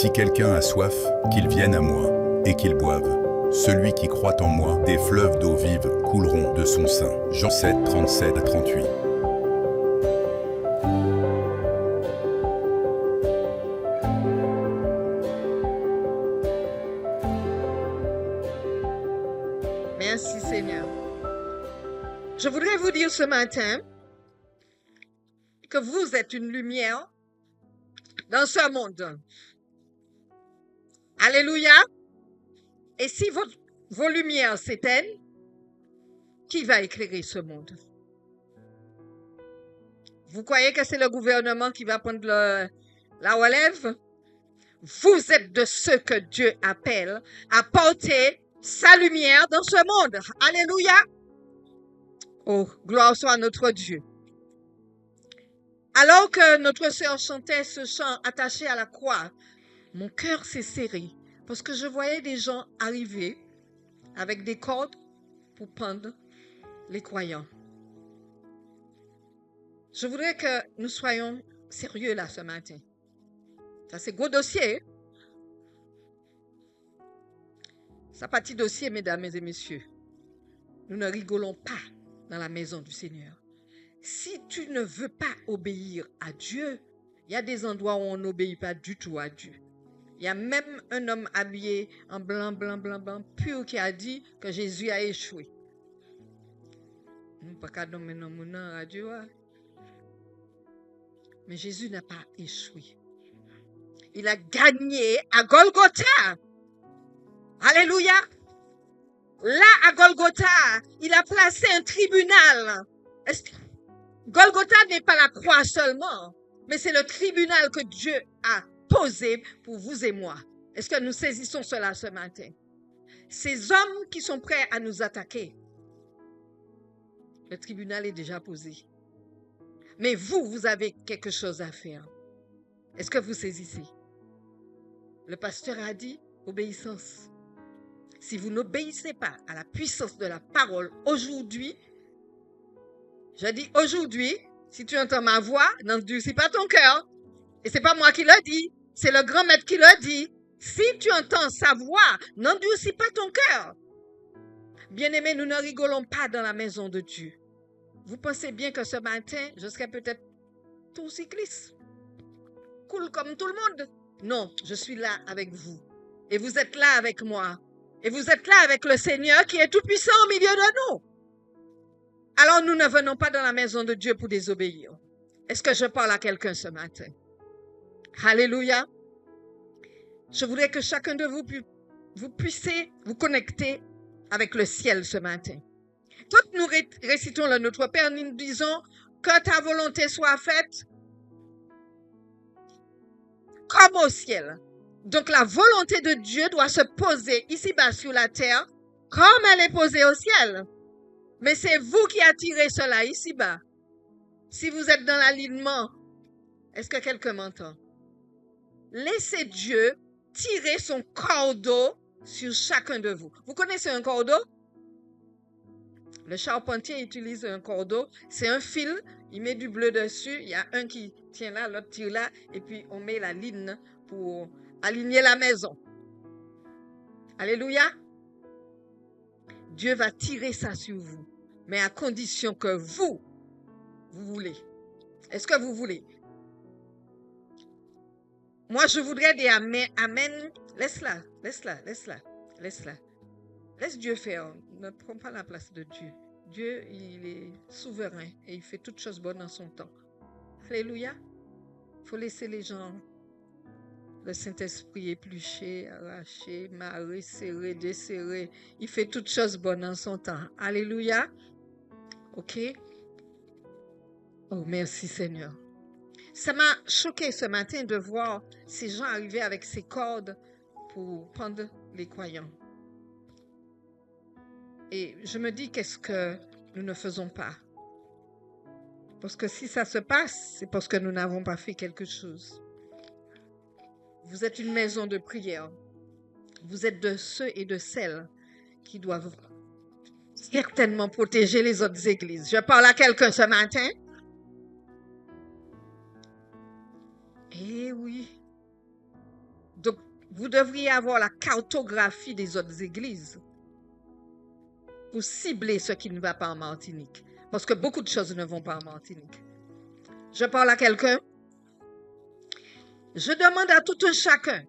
Si quelqu'un a soif, qu'il vienne à moi, et qu'il boive. Celui qui croit en moi, des fleuves d'eau vive couleront de son sein. Jean 7, 37 à 38. Merci Seigneur. Je voudrais vous dire ce matin que vous êtes une lumière dans ce monde. Alléluia. Et si vos lumières s'éteignent, qui va éclairer ce monde? Vous croyez que c'est le gouvernement qui va prendre la relève? Vous êtes de ceux que Dieu appelle à porter sa lumière dans ce monde. Alléluia. Oh, gloire soit à notre Dieu. Alors que notre sœur chantait ce chant attaché à la croix, mon cœur s'est serré parce que je voyais des gens arriver avec des cordes pour pendre les croyants. Je voudrais que nous soyons sérieux là ce matin. Ça, c'est gros dossier. Ça petit dossier, mesdames et messieurs. Nous ne rigolons pas dans la maison du Seigneur. Si tu ne veux pas obéir à Dieu, il y a des endroits où on n'obéit pas du tout à Dieu. Il y a même un homme habillé en blanc, pur qui a dit que Jésus a échoué. Mais Jésus n'a pas échoué. Il a gagné à Golgotha. Alléluia. Là, à Golgotha, il a placé un tribunal. Golgotha n'est pas la croix seulement, mais c'est le tribunal que Dieu a posé pour vous et moi. Est-ce que nous saisissons cela ce matin? Ces hommes qui sont prêts à nous attaquer, le tribunal est déjà posé. Mais vous avez quelque chose à faire. Est-ce que vous saisissez? Le pasteur a dit, obéissance. Si vous n'obéissez pas à la puissance de la parole aujourd'hui, je dis aujourd'hui, si tu entends ma voix, n'endurcis pas ton cœur. Et c'est pas moi qui le dis, c'est le grand maître qui le dit. Si tu entends sa voix, n'endurcis pas ton cœur. Bien-aimés, nous ne rigolons pas dans la maison de Dieu. Vous pensez bien que ce matin, je serai peut-être tout cycliste, cool comme tout le monde. Non, je suis là avec vous. Et vous êtes là avec moi. Et vous êtes là avec le Seigneur qui est tout puissant au milieu de nous. Alors nous ne venons pas dans la maison de Dieu pour désobéir. Est-ce que je parle à quelqu'un ce matin? Alléluia. Je voudrais que chacun de vous puissiez vous connecter avec le ciel ce matin. Quand nous récitons le Notre Père, nous disons que ta volonté soit faite comme au ciel. Donc la volonté de Dieu doit se poser ici-bas sur la terre comme elle est posée au ciel. Mais c'est vous qui attirez cela ici-bas. Si vous êtes dans l'alignement, est-ce que quelqu'un m'entend? Laissez Dieu tirer son cordeau sur chacun de vous. Vous connaissez un cordeau? Le charpentier utilise un cordeau. C'est un fil, il met du bleu dessus. Il y a un qui tient là, l'autre tire là. Et puis on met la ligne pour aligner la maison. Alléluia. Dieu va tirer ça sur vous. Mais à condition que vous voulez. Est-ce que vous voulez? Moi, je voudrais dire amen, amen. Laisse-la. Laisse Dieu faire. Ne prends pas la place de Dieu. Dieu, il est souverain et il fait toutes choses bonnes en son temps. Alléluia. Il faut laisser les gens, le Saint-Esprit éplucher, arracher, marrer, serrer, desserrer. Il fait toutes choses bonnes en son temps. Alléluia. OK? Oh, merci Seigneur. Ça m'a choqué ce matin de voir ces gens arriver avec ces cordes pour prendre les croyants. Et je me dis, qu'est-ce que nous ne faisons pas? Parce que si ça se passe, c'est parce que nous n'avons pas fait quelque chose. Vous êtes une maison de prière. Vous êtes de ceux et de celles qui doivent certainement protéger les autres églises. Je parle à quelqu'un ce matin. Eh oui. Donc, vous devriez avoir la cartographie des autres églises pour cibler ce qui ne va pas en Martinique. Parce que beaucoup de choses ne vont pas en Martinique. Je parle à quelqu'un. Je demande à tout un chacun.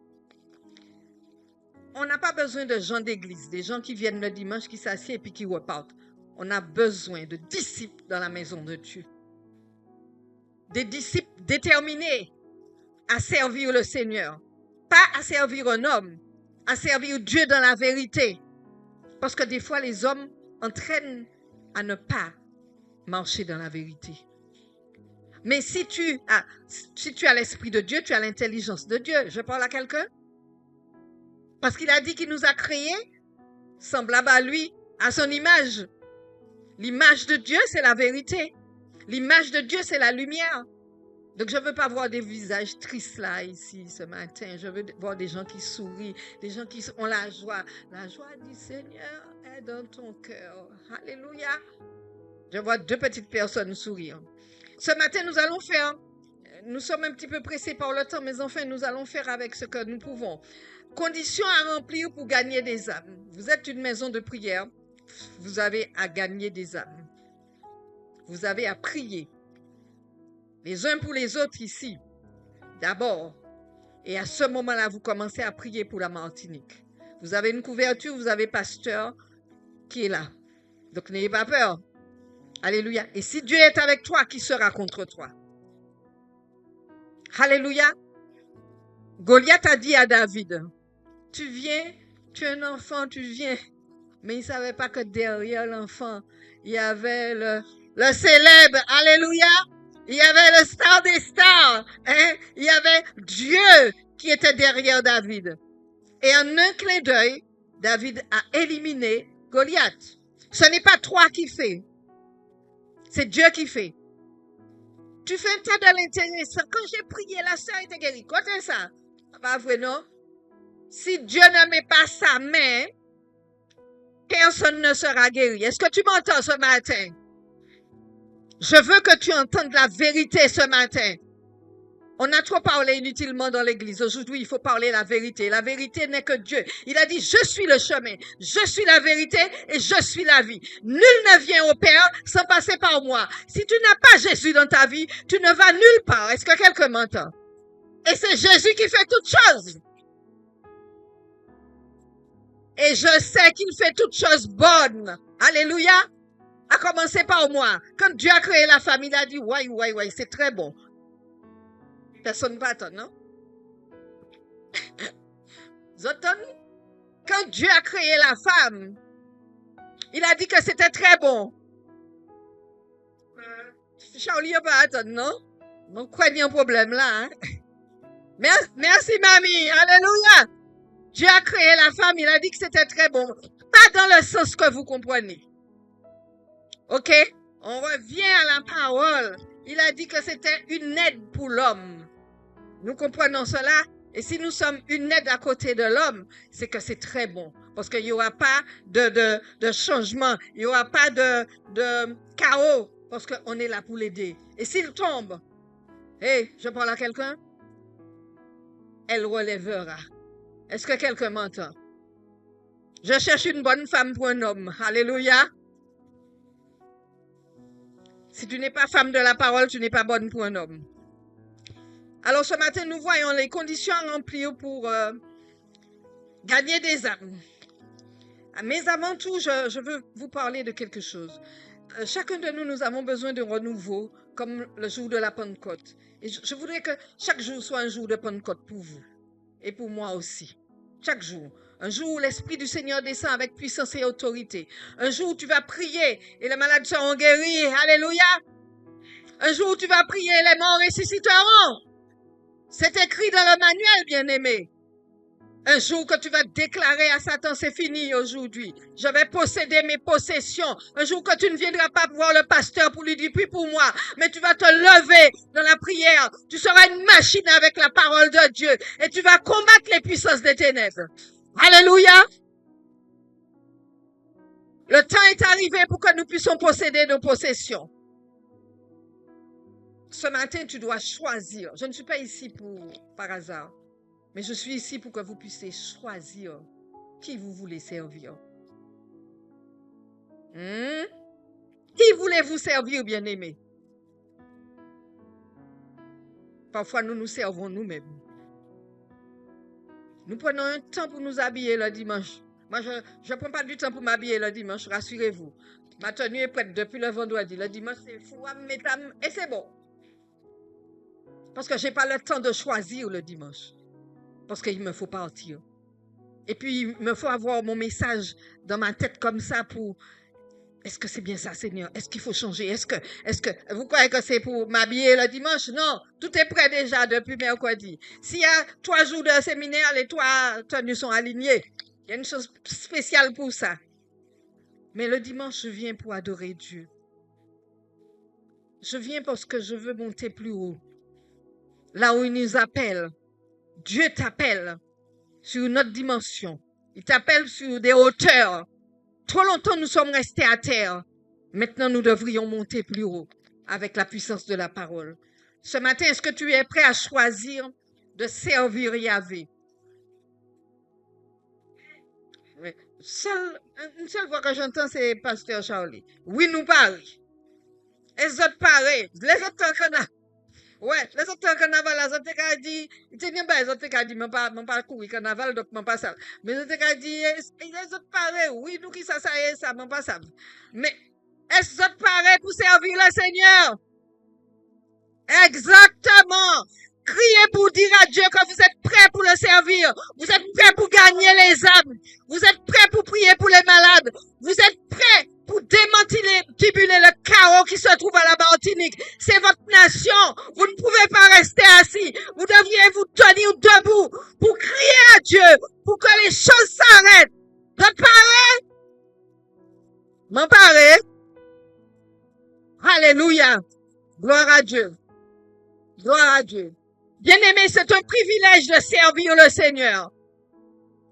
On n'a pas besoin de gens d'église, des gens qui viennent le dimanche, qui s'assiedent et puis qui repartent. On a besoin de disciples dans la maison de Dieu. Des disciples déterminés à servir le Seigneur. Pas à servir un homme, à servir Dieu dans la vérité. Parce que des fois, les hommes entraînent à ne pas marcher dans la vérité. Mais si tu as l'esprit de Dieu, tu as l'intelligence de Dieu. Je parle à quelqu'un? Parce qu'il a dit qu'il nous a créés semblables à lui, à son image. L'image de Dieu, c'est la vérité. L'image de Dieu, c'est la lumière. Donc, je ne veux pas voir des visages tristes là, ici, ce matin. Je veux voir des gens qui sourient, des gens qui ont la joie. La joie du Seigneur est dans ton cœur. Alléluia. Je vois 2 petites personnes sourire. Ce matin, nous sommes un petit peu pressés par le temps, mais enfin, nous allons faire avec ce que nous pouvons. Conditions à remplir pour gagner des âmes. Vous êtes une maison de prière. Vous avez à gagner des âmes. Vous avez à prier. Les uns pour les autres ici. D'abord. Et à ce moment-là, vous commencez à prier pour la Martinique. Vous avez une couverture, vous avez pasteur qui est là. Donc n'ayez pas peur. Alléluia. Et si Dieu est avec toi, qui sera contre toi? Alléluia. Goliath a dit à David, tu viens, tu es un enfant, tu viens. Mais il ne savait pas que derrière l'enfant, il y avait le célèbre. Alléluia. Il y avait le star des stars. Hein? Il y avait Dieu qui était derrière David. Et en un clin d'œil, David a éliminé Goliath. Ce n'est pas toi qui fais. C'est Dieu qui fait. Tu fais un tas de l'intéressant. Quand j'ai prié, la sœur était guérie. Côté ça. Pas vrai, non? Si Dieu ne met pas sa main, personne ne sera guéri. Est-ce que tu m'entends ce matin? Je veux que tu entendes la vérité ce matin. On a trop parlé inutilement dans l'église. Aujourd'hui, il faut parler la vérité. La vérité n'est que Dieu. Il a dit, je suis le chemin, je suis la vérité et je suis la vie. Nul ne vient au Père sans passer par moi. Si tu n'as pas Jésus dans ta vie, tu ne vas nulle part. Est-ce que quelqu'un m'entend? Et c'est Jésus qui fait toutes choses. Et je sais qu'il fait toutes choses bonnes. Alléluia. À commencer par moi. Quand Dieu a créé la femme, il a dit, ouais, c'est très bon. Personne ne va attendre, non? Zoton, quand Dieu a créé la femme, il a dit que c'était très bon. Charlie n'a pas attendre, non? Donc, quoi, il y a un problème là, hein? Merci, mamie. Alléluia. Dieu a créé la femme, il a dit que c'était très bon. Pas dans le sens que vous comprenez. OK? On revient à la parole. Il a dit que c'était une aide pour l'homme. Nous comprenons cela. Et si nous sommes une aide à côté de l'homme, c'est que c'est très bon. Parce qu'il n'y aura pas de changement. Il n'y aura pas de chaos. Parce qu'on est là pour l'aider. Et s'il tombe, je parle à quelqu'un, elle relèvera. Est-ce que quelqu'un m'entend? Je cherche une bonne femme pour un homme. Alléluia. Si tu n'es pas femme de la parole, tu n'es pas bonne pour un homme. Alors ce matin, nous voyons les conditions à remplir pour gagner des âmes. Mais avant tout, je veux vous parler de quelque chose. Chacun de nous, nous avons besoin de renouveau, comme le jour de la Pentecôte. Et je voudrais que chaque jour soit un jour de Pentecôte pour vous. Et pour moi aussi. Chaque jour. Un jour où l'Esprit du Seigneur descend avec puissance et autorité. Un jour où tu vas prier et les malades seront guéris. Alléluia. Un jour où tu vas prier et les morts ressusciteront. C'est écrit dans le manuel, bien-aimé. Un jour que tu vas déclarer à Satan, c'est fini aujourd'hui. Je vais posséder mes possessions. Un jour que tu ne viendras pas voir le pasteur pour lui dire, puis pour moi. Mais tu vas te lever dans la prière. Tu seras une machine avec la parole de Dieu. Et tu vas combattre les puissances des ténèbres. Alléluia. Le temps est arrivé pour que nous puissions posséder nos possessions. Ce matin, tu dois choisir. Je ne suis pas ici par hasard. Mais je suis ici pour que vous puissiez choisir qui vous voulez servir. Qui voulez-vous servir, bien-aimés? Parfois, nous nous servons nous-mêmes. Nous prenons un temps pour nous habiller le dimanche. Moi, je ne prends pas du temps pour m'habiller le dimanche, rassurez-vous. Ma tenue est prête depuis le vendredi. Le dimanche, c'est fou, et c'est bon. Parce que je n'ai pas le temps de choisir le dimanche. Parce qu'il me faut partir. Et puis, il me faut avoir mon message dans ma tête comme ça pour... Est-ce que c'est bien ça, Seigneur? Est-ce qu'il faut changer? Est-ce que vous croyez que c'est pour m'habiller le dimanche? Non, tout est prêt déjà depuis mercredi. S'il y a 3 jours de séminaire, les 3 tenues sont alignées. Il y a une chose spéciale pour ça. Mais le dimanche, je viens pour adorer Dieu. Je viens parce que je veux monter plus haut. Là où il nous appelle. Dieu t'appelle sur une autre dimension. Il t'appelle sur des hauteurs. Trop longtemps, nous sommes restés à terre. Maintenant, nous devrions monter plus haut avec la puissance de la parole. Ce matin, est-ce que tu es prêt à choisir de servir Yahvé? Une seule fois que j'entends, c'est Pasteur Charlie. Oui, nous parlons. Et les autres pareil. Les autres temps ouais, les autres temps carnaval, les autres ont dit, les autres ont dit, je pas courir carnaval, donc je pas ça. Mais les autres ont dit, les autres pareil. Oui, nous qui ça est, ça, je pas ça. Mais est-ce que pareil pour servir le Seigneur? Exactement. Criez pour dire à Dieu que vous êtes prêts pour le servir. Vous êtes prêts pour gagner les âmes. Vous êtes prêts pour prier pour les malades. Vous êtes prêts pour démantibuler le chaos qui se trouve à la Martinique. C'est votre nation. Vous ne pouvez pas rester assis. Vous devriez vous tenir debout pour crier à Dieu, pour que les choses s'arrêtent. Vous parlez? M'en parlez? Alléluia. Gloire à Dieu. Gloire à Dieu. Bien-aimé, c'est un privilège de servir le Seigneur.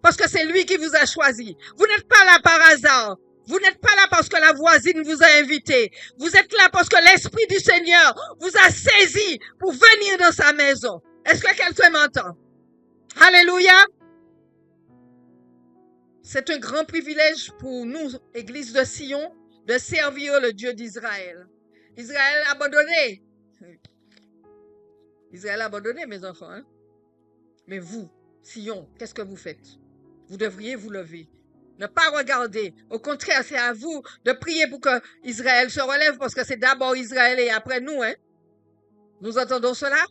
Parce que c'est lui qui vous a choisi. Vous n'êtes pas là par hasard. Vous n'êtes pas là parce que la voisine vous a invité. Vous êtes là parce que l'Esprit du Seigneur vous a saisi pour venir dans sa maison. Est-ce que quelqu'un m'entend? Alléluia. C'est un grand privilège pour nous, Église de Sion, de servir le Dieu d'Israël. Israël a abandonné. Israël a abandonné, mes enfants. Hein? Mais vous, Sion, qu'est-ce que vous faites? Vous devriez vous lever. Ne pas regarder. Au contraire, c'est à vous de prier pour que Israël se relève, parce que c'est d'abord Israël et après nous. Hein? Nous entendons cela?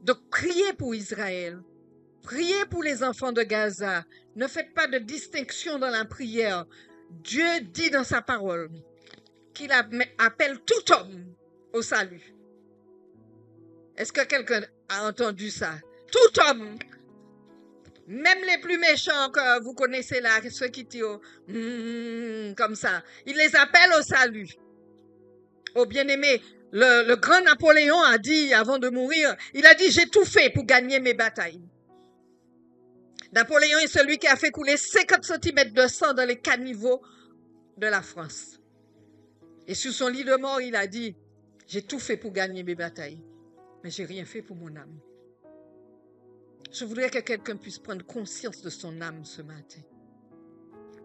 Donc, priez pour Israël. Priez pour les enfants de Gaza. Ne faites pas de distinction dans la prière. Dieu dit dans sa parole qu'il appelle tout homme au salut. Est-ce que quelqu'un a entendu ça? Tout homme, même les plus méchants que vous connaissez là, ceux qui tirent comme ça, il les appelle au salut. Oh bien-aimé, le grand Napoléon a dit, avant de mourir, il a dit, j'ai tout fait pour gagner mes batailles. Napoléon est celui qui a fait couler 50 cm de sang dans les caniveaux de la France. Et sur son lit de mort, il a dit, j'ai tout fait pour gagner mes batailles. Mais j'ai rien fait pour mon âme. Je voudrais que quelqu'un puisse prendre conscience de son âme ce matin.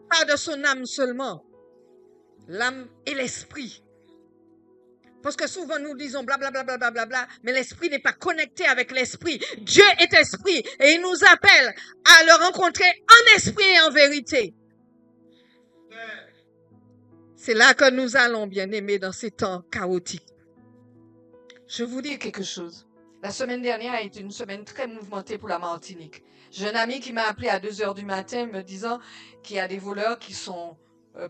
Pas de son âme seulement, l'âme et l'esprit. Parce que souvent nous disons blablabla, bla, bla, bla, bla, mais l'esprit n'est pas connecté avec l'esprit. Dieu est esprit et il nous appelle à le rencontrer en esprit et en vérité. C'est là que nous allons, bien-aimés, dans ces temps chaotiques. Je vous dis quelque chose. La semaine dernière a été une semaine très mouvementée pour la Martinique. J'ai un ami qui m'a appelé à 2h du matin me disant qu'il y a des voleurs qui sont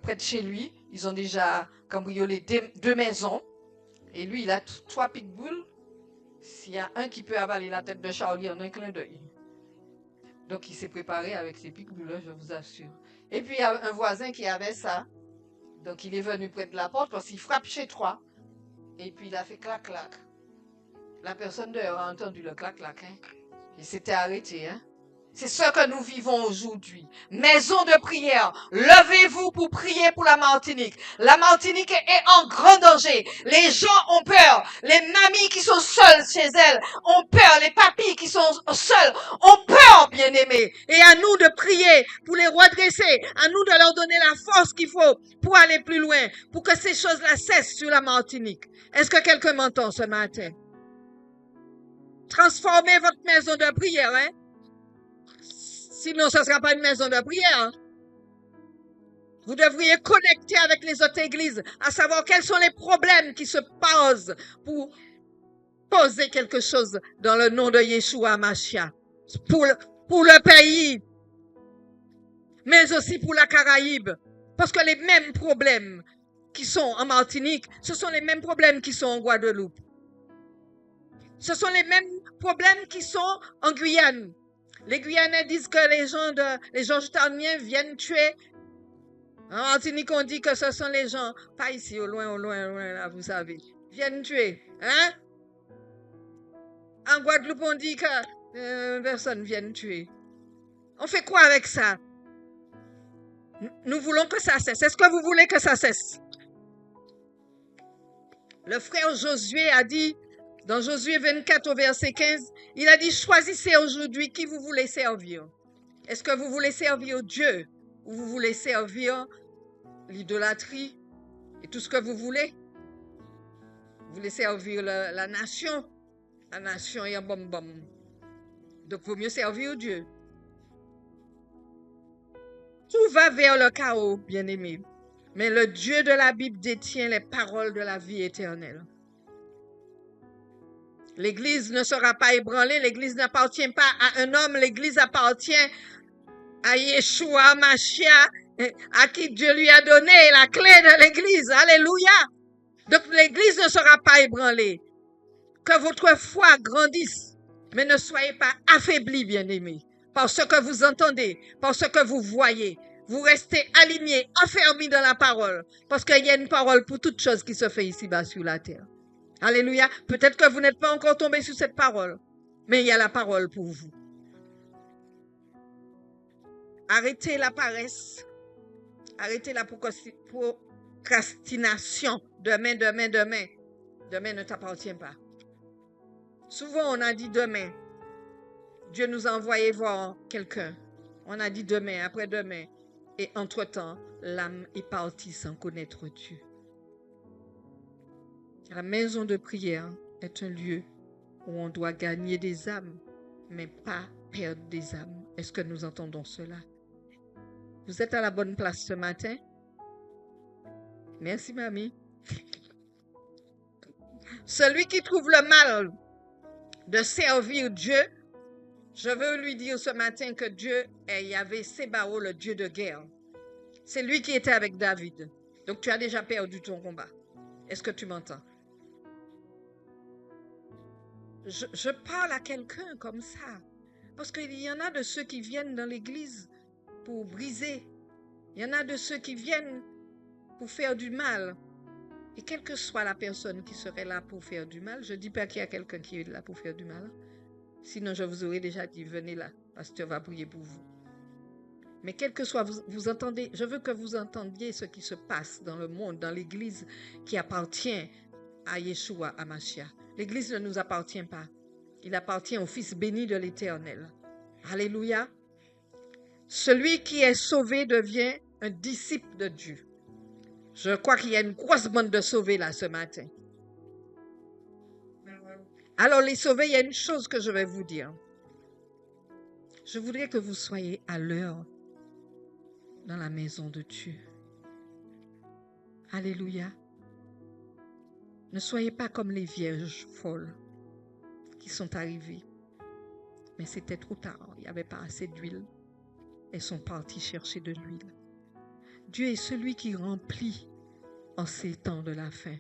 près de chez lui. Ils ont déjà cambriolé 2 maisons. Et lui, il a 3 pitbulls. S'il y a un qui peut avaler la tête de Charlie en un clin d'œil. Donc, il s'est préparé avec ses pitbulls, je vous assure. Et puis, il y a un voisin qui avait ça. Donc, il est venu près de la porte parce qu'il frappe chez 3. Et puis, il a fait clac-clac. La personne dehors a entendu le clac-clac. Hein? Il s'était arrêté. Hein? C'est ce que nous vivons aujourd'hui. Maison de prière, levez-vous pour prier pour la Martinique. La Martinique est en grand danger. Les gens ont peur. Les mamies qui sont seules chez elles ont peur. Les papis qui sont seuls ont peur, bien-aimés. Et à nous de prier pour les redresser. À nous de leur donner la force qu'il faut pour aller plus loin, pour que ces choses-là cessent sur la Martinique. Est-ce que quelqu'un m'entend ce matin? Transformez votre maison de prière, hein? Sinon, ce ne sera pas une maison de prière. Vous devriez connecter avec les autres églises, à savoir quels sont les problèmes qui se posent pour poser quelque chose dans le nom de Yeshua Mashiach. Pour le pays, mais aussi pour la Caraïbe. Parce que les mêmes problèmes qui sont en Martinique, ce sont les mêmes problèmes qui sont en Guadeloupe. Ce sont les mêmes problèmes qui sont en Guyane. Les Guyanais disent que les gens jutaniens viennent tuer. En Martinique, on dit que ce sont les gens, pas ici, au loin, là, vous savez, viennent tuer. Hein? En Guadeloupe, on dit que personne vient tuer. On fait quoi avec ça? Nous voulons que ça cesse. Est-ce que vous voulez que ça cesse? Le frère Josué a dit, dans Josué 24 au verset 15, il a dit, choisissez aujourd'hui qui vous voulez servir. Est-ce que vous voulez servir Dieu ou vous voulez servir l'idolâtrie et tout ce que vous voulez? Vous voulez servir la nation? La nation est un bom-bom. Donc, il vaut mieux servir Dieu. Tout va vers le chaos, bien-aimé. Mais le Dieu de la Bible détient les paroles de la vie éternelle. L'Église ne sera pas ébranlée. L'Église n'appartient pas à un homme. L'Église appartient à Yeshua Mashiach, à qui Dieu lui a donné la clé de l'Église. Alléluia. Donc l'Église ne sera pas ébranlée. Que votre foi grandisse, mais ne soyez pas affaiblis, bien-aimés, par ce que vous entendez, par ce que vous voyez. Vous restez alignés, affermis dans la parole, parce qu'il y a une parole pour toute chose qui se fait ici-bas sur la terre. Alléluia. Peut-être que vous n'êtes pas encore tombé sur cette parole, mais il y a la parole pour vous. Arrêtez la paresse. Arrêtez la procrastination. Demain. Demain ne t'appartient pas. Souvent, on a dit demain. Dieu nous a envoyé voir quelqu'un. On a dit demain, après-demain. Et entre-temps, l'âme est partie sans connaître Dieu. La maison de prière est un lieu où on doit gagner des âmes, mais pas perdre des âmes. Est-ce que nous entendons cela? Vous êtes à la bonne place ce matin? Merci, mamie. Celui qui trouve le mal de servir Dieu, je veux lui dire ce matin que Dieu est Yahvé Sébaoth, le Dieu de guerre. C'est lui qui était avec David. Donc tu as déjà perdu ton combat. Est-ce que tu m'entends? Je parle à quelqu'un comme ça. Parce qu'il y en a de ceux qui viennent dans l'église pour briser. Il y en a de ceux qui viennent pour faire du mal. Et quelle que soit la personne qui serait là pour faire du mal, je ne dis pas qu'il y a quelqu'un qui est là pour faire du mal. Sinon, je vous aurais déjà dit, venez là, pasteur va prier pour vous. Mais quel que soit, vous entendez, je veux que vous entendiez ce qui se passe dans le monde, dans l'église qui appartient à Yeshua, à Mashiach. L'église ne nous appartient pas. Il appartient au Fils béni de l'Éternel. Alléluia. Celui qui est sauvé devient un disciple de Dieu. Je crois qu'il y a une grosse bande de sauvés là ce matin. Alors les sauvés, il y a une chose que je vais vous dire. Je voudrais que vous soyez à l'heure dans la maison de Dieu. Alléluia. Ne soyez pas comme les vierges folles qui sont arrivées. Mais c'était trop tard, il n'y avait pas assez d'huile. Elles sont parties chercher de l'huile. Dieu est celui qui remplit en ces temps de la fin.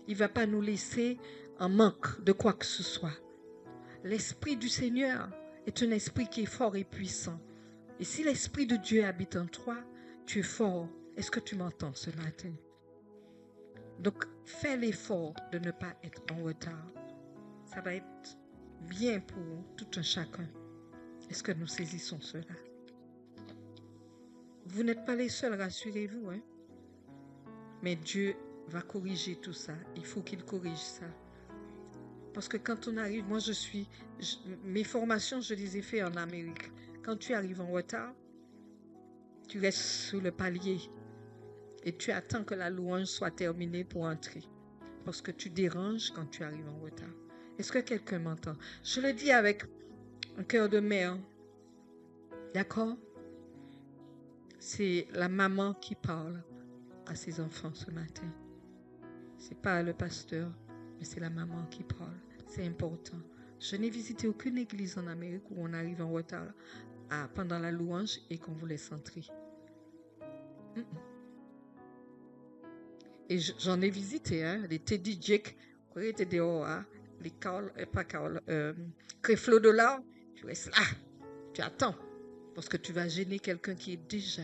Il ne va pas nous laisser en manque de quoi que ce soit. L'Esprit du Seigneur est un esprit qui est fort et puissant. Et si l'Esprit de Dieu habite en toi, tu es fort. Est-ce que tu m'entends ce matin? Donc, fais l'effort de ne pas être en retard. Ça va être bien pour tout un chacun. Est-ce que nous saisissons cela? Vous n'êtes pas les seuls, rassurez-vous. Hein? Mais Dieu va corriger tout ça. Il faut qu'il corrige ça. Parce que quand on arrive, moi mes formations, je les ai faites en Amérique. Quand tu arrives en retard, tu restes sous le palier et tu attends que la louange soit terminée pour entrer. Parce que tu déranges quand tu arrives en retard. Est-ce que quelqu'un m'entend? Je le dis avec un cœur de mère. D'accord? C'est la maman qui parle à ses enfants ce matin. C'est pas le pasteur, mais c'est la maman qui parle. C'est important. Je n'ai visité aucune église en Amérique où on arrive en retard pendant la louange et qu'on vous laisse entrer. Et j'en ai visité, hein, les Teddy Jake, qui étaient dehors, hein, les Creflo Dollar, tu restes là, tu attends, parce que tu vas gêner quelqu'un qui est déjà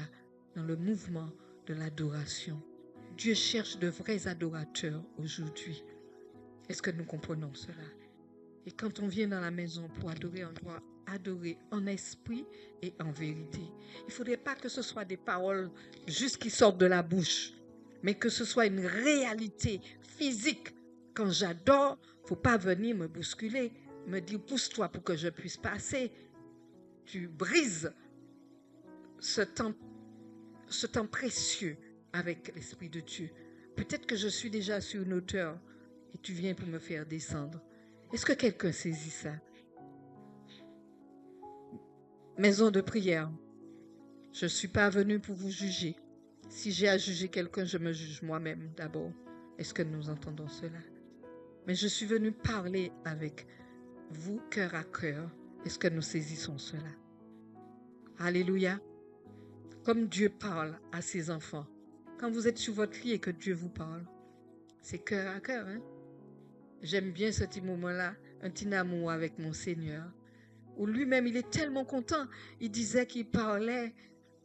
dans le mouvement de l'adoration. Dieu cherche de vrais adorateurs aujourd'hui. Est-ce que nous comprenons cela? Et quand on vient dans la maison pour adorer, on doit adorer en esprit et en vérité. Il ne faudrait pas que ce soit des paroles juste qui sortent de la bouche, mais que ce soit une réalité physique. Quand j'adore, il ne faut pas venir me bousculer, me dire pousse-toi pour que je puisse passer. Tu brises ce temps précieux avec l'Esprit de Dieu. Peut-être que je suis déjà sur une hauteur et tu viens pour me faire descendre. Est-ce que quelqu'un saisit ça? Maison de prière. Je ne suis pas venue pour vous juger. Si j'ai à juger quelqu'un, je me juge moi-même d'abord. Est-ce que nous entendons cela? Mais je suis venue parler avec vous cœur à cœur. Est-ce que nous saisissons cela? Alléluia. Comme Dieu parle à ses enfants. Quand vous êtes sur votre lit et que Dieu vous parle, c'est cœur à cœur. Hein? J'aime bien ce petit moment-là, un petit amour avec mon Seigneur, où lui-même, il est tellement content. Il disait qu'il parlait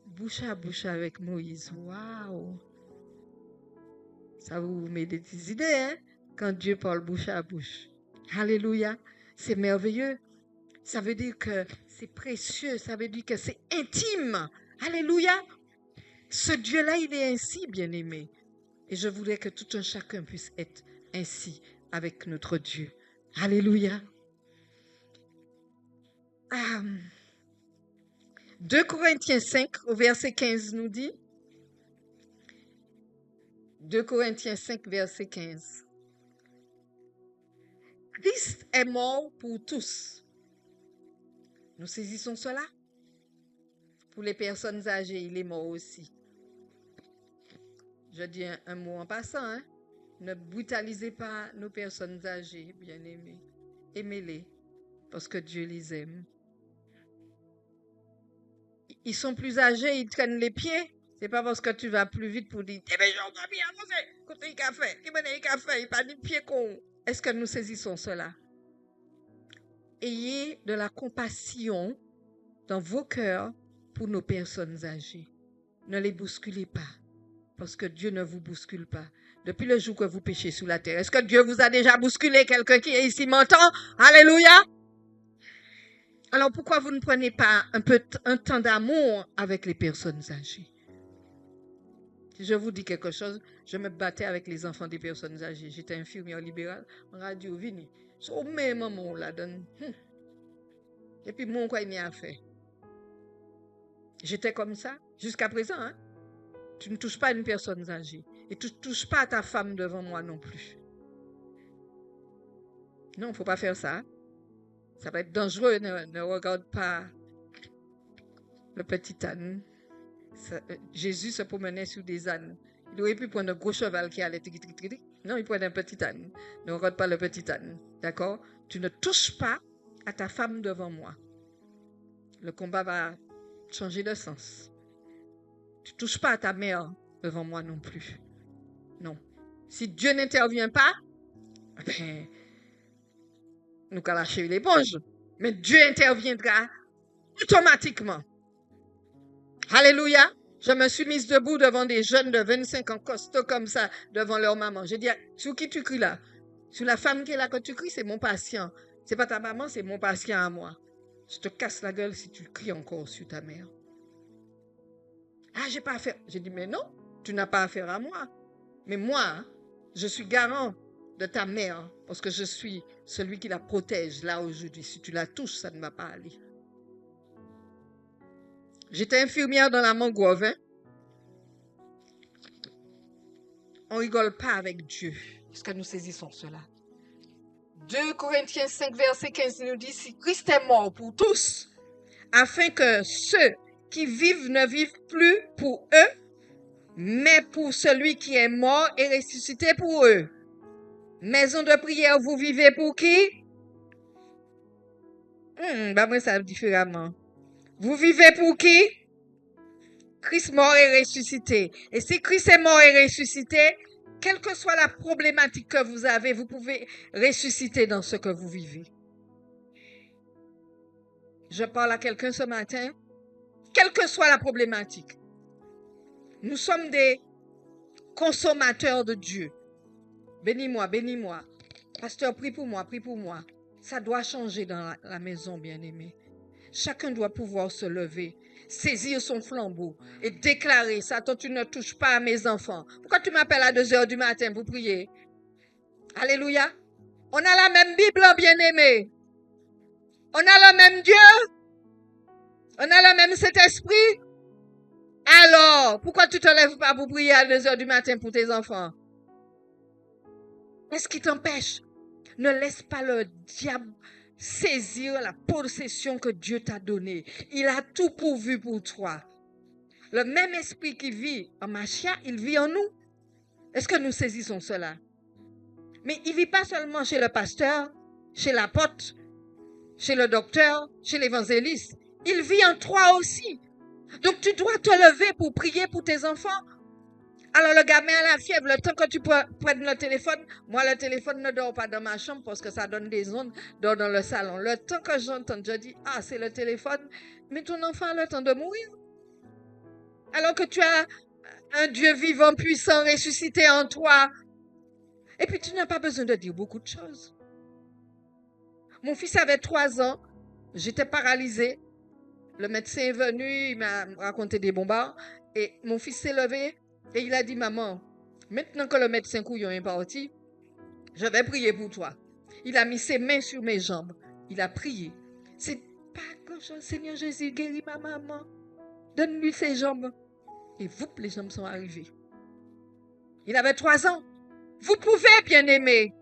bouche à bouche avec Moïse. Waouh! Ça vous met des idées, hein? Quand Dieu parle bouche à bouche. Alléluia! C'est merveilleux. Ça veut dire que c'est précieux. Ça veut dire que c'est intime. Alléluia! Ce Dieu-là, il est ainsi, bien-aimé. Et je voudrais que tout un chacun puisse être ainsi avec notre Dieu. Alléluia! 2 Corinthiens 5, au verset 15 nous dit, 2 Corinthiens 5, verset 15. Christ est mort pour tous. Nous saisissons cela? Pour les personnes âgées, il est mort aussi. Je dis un mot en passant, hein? Ne brutalisez pas nos personnes âgées, bien-aimés. Aimez-les, parce que Dieu les aime. Ils sont plus âgés, ils traînent les pieds. C'est pas parce que tu vas plus vite pour dire, eh bien, j'en bien avancé, côté il a fait, il pas de pied con. Est-ce que nous saisissons cela? Ayez de la compassion dans vos cœurs pour nos personnes âgées. Ne les bousculez pas, parce que Dieu ne vous bouscule pas. Depuis le jour que vous péchez sous la terre, est-ce que Dieu vous a déjà bousculé? Quelqu'un qui est ici m'entend? Alléluia! Alors pourquoi vous ne prenez pas un temps d'amour avec les personnes âgées? Si je vous dis quelque chose, je me battais avec les enfants des personnes âgées. J'étais infirmière libérale en radio Vini. Au même moment là donne. Et puis mon quoi il n'y a fait. J'étais comme ça jusqu'à présent. Hein? Tu ne touches pas à une personne âgée. Et tu ne touches pas à ta femme devant moi non plus. Non, il ne faut pas faire ça. Ça va être dangereux. Ne regarde pas le petit âne. Jésus se promenait sur des ânes. Il aurait pu prendre un gros cheval qui allait non, il prenait un petit âne. Ne regarde pas le petit âne. D'accord? Tu ne touches pas à ta femme devant moi. Le combat va changer de sens. Tu ne touches pas à ta mère devant moi non plus. Non. Si Dieu n'intervient pas, ben, nous allons lâcher l'éponge. Mais Dieu interviendra automatiquement. Alléluia. Je me suis mise debout devant des jeunes de 25 ans costauds comme ça, devant leur maman. Je dis, sur qui tu cries là? Sur la femme qui est là que tu cries, c'est mon patient. C'est pas ta maman, c'est mon patient à moi. Je te casse la gueule si tu cries encore sur ta mère. Ah, j'ai pas affaire. J'ai dit, mais non, tu n'as pas affaire à moi. Mais moi, je suis garant de ta mère parce que je suis celui qui la protège là aujourd'hui. Si tu la touches, ça ne va pas aller. J'étais infirmière dans la mangrove. Hein? On rigole pas avec Dieu. Est-ce que nous saisissons cela? 2 Corinthiens 5, verset 15 nous dit, si Christ est mort pour tous, afin que ceux qui vivent ne vivent plus pour eux, mais pour celui qui est mort et ressuscité pour eux. Maison de prière, vous vivez pour qui? Moi, ça différemment. Vous vivez pour qui? Christ mort et ressuscité. Et si Christ est mort et ressuscité, quelle que soit la problématique que vous avez, vous pouvez ressusciter dans ce que vous vivez. Je parle à quelqu'un ce matin, quelle que soit la problématique. Nous sommes des consommateurs de Dieu. Bénis-moi, bénis-moi. Pasteur, prie pour moi, prie pour moi. Ça doit changer dans la maison, bien-aimé. Chacun doit pouvoir se lever, saisir son flambeau et déclarer, Satan, tu ne touches pas à mes enfants. Pourquoi tu m'appelles à 2 heures du matin pour prier? Alléluia. On a la même Bible, bien-aimé. On a le même Dieu. On a le même Saint-Esprit. Alors, pourquoi tu ne te lèves pas pour prier à 2 heures du matin pour tes enfants? Qu'est-ce qui t'empêche? Ne laisse pas le diable saisir la possession que Dieu t'a donnée. Il a tout pourvu pour toi. Le même esprit qui vit en Machia, il vit en nous. Est-ce que nous saisissons cela? Mais il ne vit pas seulement chez le pasteur, chez l'apôtre, chez le docteur, chez l'évangéliste. Il vit en toi aussi. Donc tu dois te lever pour prier pour tes enfants. Alors le gamin a la fièvre, le temps que tu prennes le téléphone, moi le téléphone ne dort pas dans ma chambre parce que ça donne des ondes, dort dans le salon. Le temps que j'entends, je dis, ah c'est le téléphone, mais ton enfant a le temps de mourir. Alors que tu as un Dieu vivant, puissant, ressuscité en toi. Et puis tu n'as pas besoin de dire beaucoup de choses. Mon fils avait 3 ans, j'étais paralysée. Le médecin est venu, il m'a raconté des bombards. Et mon fils s'est levé et il a dit, maman, maintenant que le médecin couillon est parti, je vais prier pour toi. Il a mis ses mains sur mes jambes. Il a prié. C'est pas grand-chose, Seigneur Jésus, guéris ma maman. Donne-lui ses jambes. Et les jambes sont arrivées. Il avait 3 ans. Vous pouvez, bien-aimé.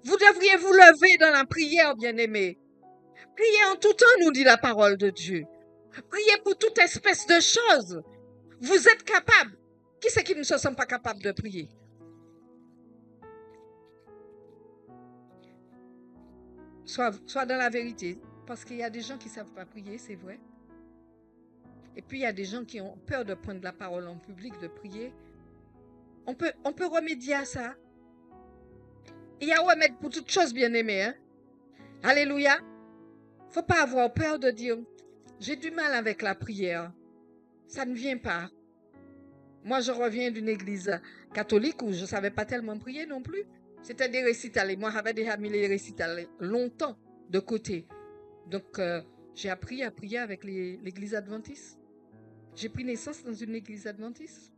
Vous devriez vous lever dans la prière, bien-aimé. Priez en tout temps, nous dit la parole de Dieu. Priez pour toute espèce de choses. Vous êtes capable. Qui c'est qui ne se sent pas capable de prier? Soit dans la vérité. Parce qu'il y a des gens qui ne savent pas prier, c'est vrai. Et puis il y a des gens qui ont peur de prendre la parole en public, de prier. On peut remédier à ça. Il y a remède pour toutes choses, bien-aimées. Hein? Alléluia. Il ne faut pas avoir peur de dire, j'ai du mal avec la prière. Ça ne vient pas. Moi, je reviens d'une église catholique où je ne savais pas tellement prier non plus. C'était des récitals. Et moi, j'avais déjà mis les récitals longtemps de côté. Donc, j'ai appris à prier avec l'église adventiste. J'ai pris naissance dans une église adventiste.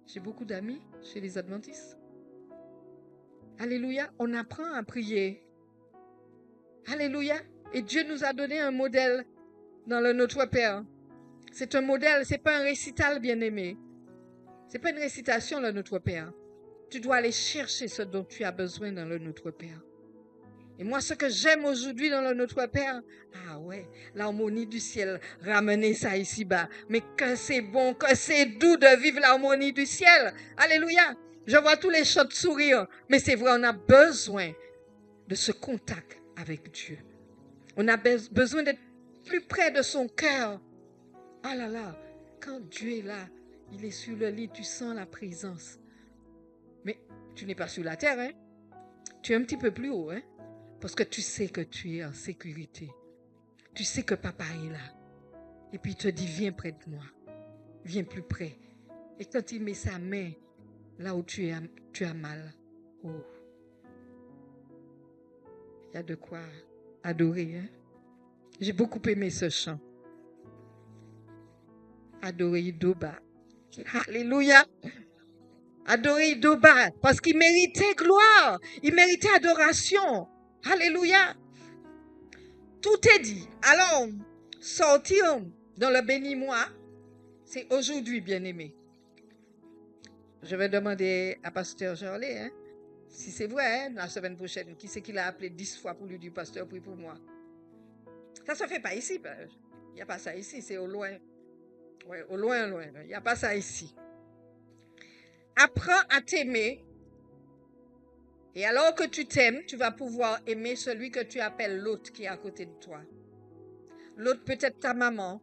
J'ai beaucoup d'amis chez les adventistes. Alléluia. On apprend à prier. Alléluia. Et Dieu nous a donné un modèle dans le Notre Père. C'est un modèle, ce n'est pas un récital, bien-aimé. Ce n'est pas une récitation, le Notre Père. Tu dois aller chercher ce dont tu as besoin dans le Notre Père. Et moi, ce que j'aime aujourd'hui dans le Notre Père, ah ouais, l'harmonie du ciel, ramener ça ici-bas. Mais que c'est bon, que c'est doux de vivre l'harmonie du ciel. Alléluia. Je vois tous les chants de sourire. Mais c'est vrai, on a besoin de ce contact avec Dieu. On a besoin d'être plus près de son cœur. Ah là là, quand Dieu est là, il est sur le lit, tu sens la présence. Mais tu n'es pas sur la terre, hein? Tu es un petit peu plus haut, hein? Parce que tu sais que tu es en sécurité. Tu sais que papa est là. Et puis il te dit, viens près de moi. Viens plus près. Et quand il met sa main là où tu as mal, oh, il y a de quoi adorer, hein? J'ai beaucoup aimé ce chant. Adoré Idoba. Alléluia. Adoré Idoba. Parce qu'il méritait gloire. Il méritait adoration. Alléluia. Tout est dit. Alors, sortir dans le béni-moi, c'est aujourd'hui, bien-aimé. Je vais demander à Pasteur Charlet, si c'est vrai, la semaine prochaine, qui c'est qu'il a appelé 10 fois pour lui dire, Pasteur, prie pour moi. Ça ne se fait pas ici. Il n'y a pas ça ici, c'est au loin. Ouais, au loin, loin. Il n'y a pas ça ici. Apprends à t'aimer. Et alors que tu t'aimes, tu vas pouvoir aimer celui que tu appelles l'autre qui est à côté de toi. L'autre peut-être ta maman.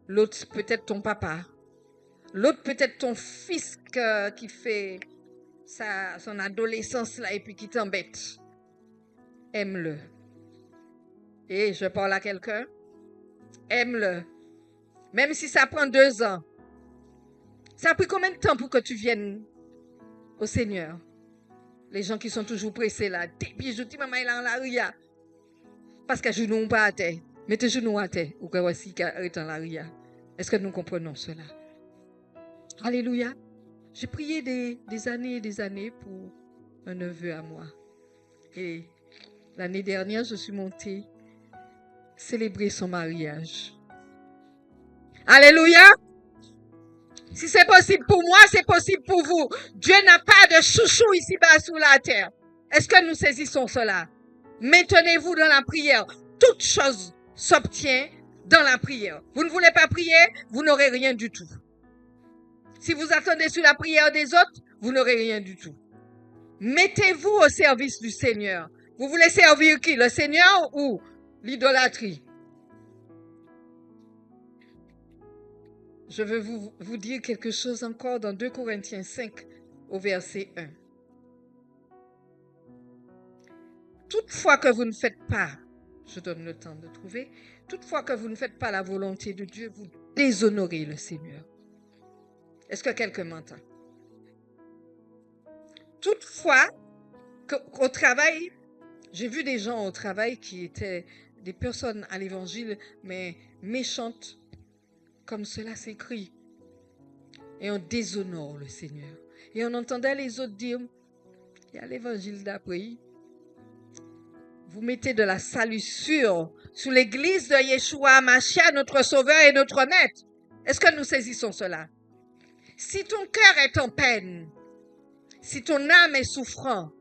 L'autre peut-être ton papa. L'autre peut-être ton fils qui fait son adolescence là et puis qui t'embête. Aime-le. Et je parle à quelqu'un. Aime-le. Même si ça prend 2 ans. Ça a pris combien de temps pour que tu viennes au Seigneur? Les gens qui sont toujours pressés là. Des bijoux, maman il est en la ria. Parce que je ne pas à terre. Mettez genoux à terre. Ou que voici qu'il est en la ria. Est-ce que nous comprenons cela? Alléluia. J'ai prié des années et des années pour un neveu à moi. Et l'année dernière, je suis montée célébrer son mariage. Alléluia. Si c'est possible pour moi, c'est possible pour vous. Dieu n'a pas de chouchou ici-bas sur la terre. Est-ce que nous saisissons cela? Maintenez-vous dans la prière. Toute chose s'obtient dans la prière. Vous ne voulez pas prier, vous n'aurez rien du tout. Si vous attendez sur la prière des autres, vous n'aurez rien du tout. Mettez-vous au service du Seigneur. Vous voulez servir qui? Le Seigneur ou l'idolâtrie? Je veux vous dire quelque chose encore dans 2 Corinthiens 5 au verset 1. Toutefois que vous ne faites pas, je donne le temps de trouver, toutefois que vous ne faites pas la volonté de Dieu, vous déshonorez le Seigneur. Est-ce que quelqu'un m'entend? Toutefois, qu'au travail, j'ai vu des gens au travail qui étaient des personnes à l'évangile, mais méchantes, comme cela s'écrit. Et on déshonore le Seigneur. Et on entendait les autres dire, il y a l'évangile d'après. Vous mettez de la salissure sur l'église de Yeshua Mashiach, notre Sauveur et notre Maître. Est-ce que nous saisissons cela? Si ton cœur est en peine, si ton âme est souffrant,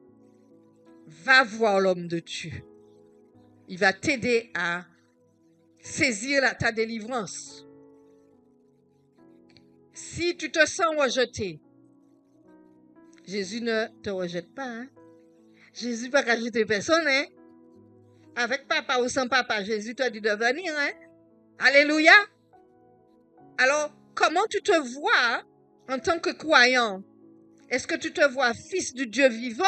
va voir l'homme de Dieu. Il va t'aider à saisir ta délivrance. Si tu te sens rejeté, Jésus ne te rejette pas. Jésus ne va pas rejeter personne. Avec papa ou sans papa, Jésus te dit de venir. Alléluia. Alors, comment tu te vois en tant que croyant? Est-ce que tu te vois fils du Dieu vivant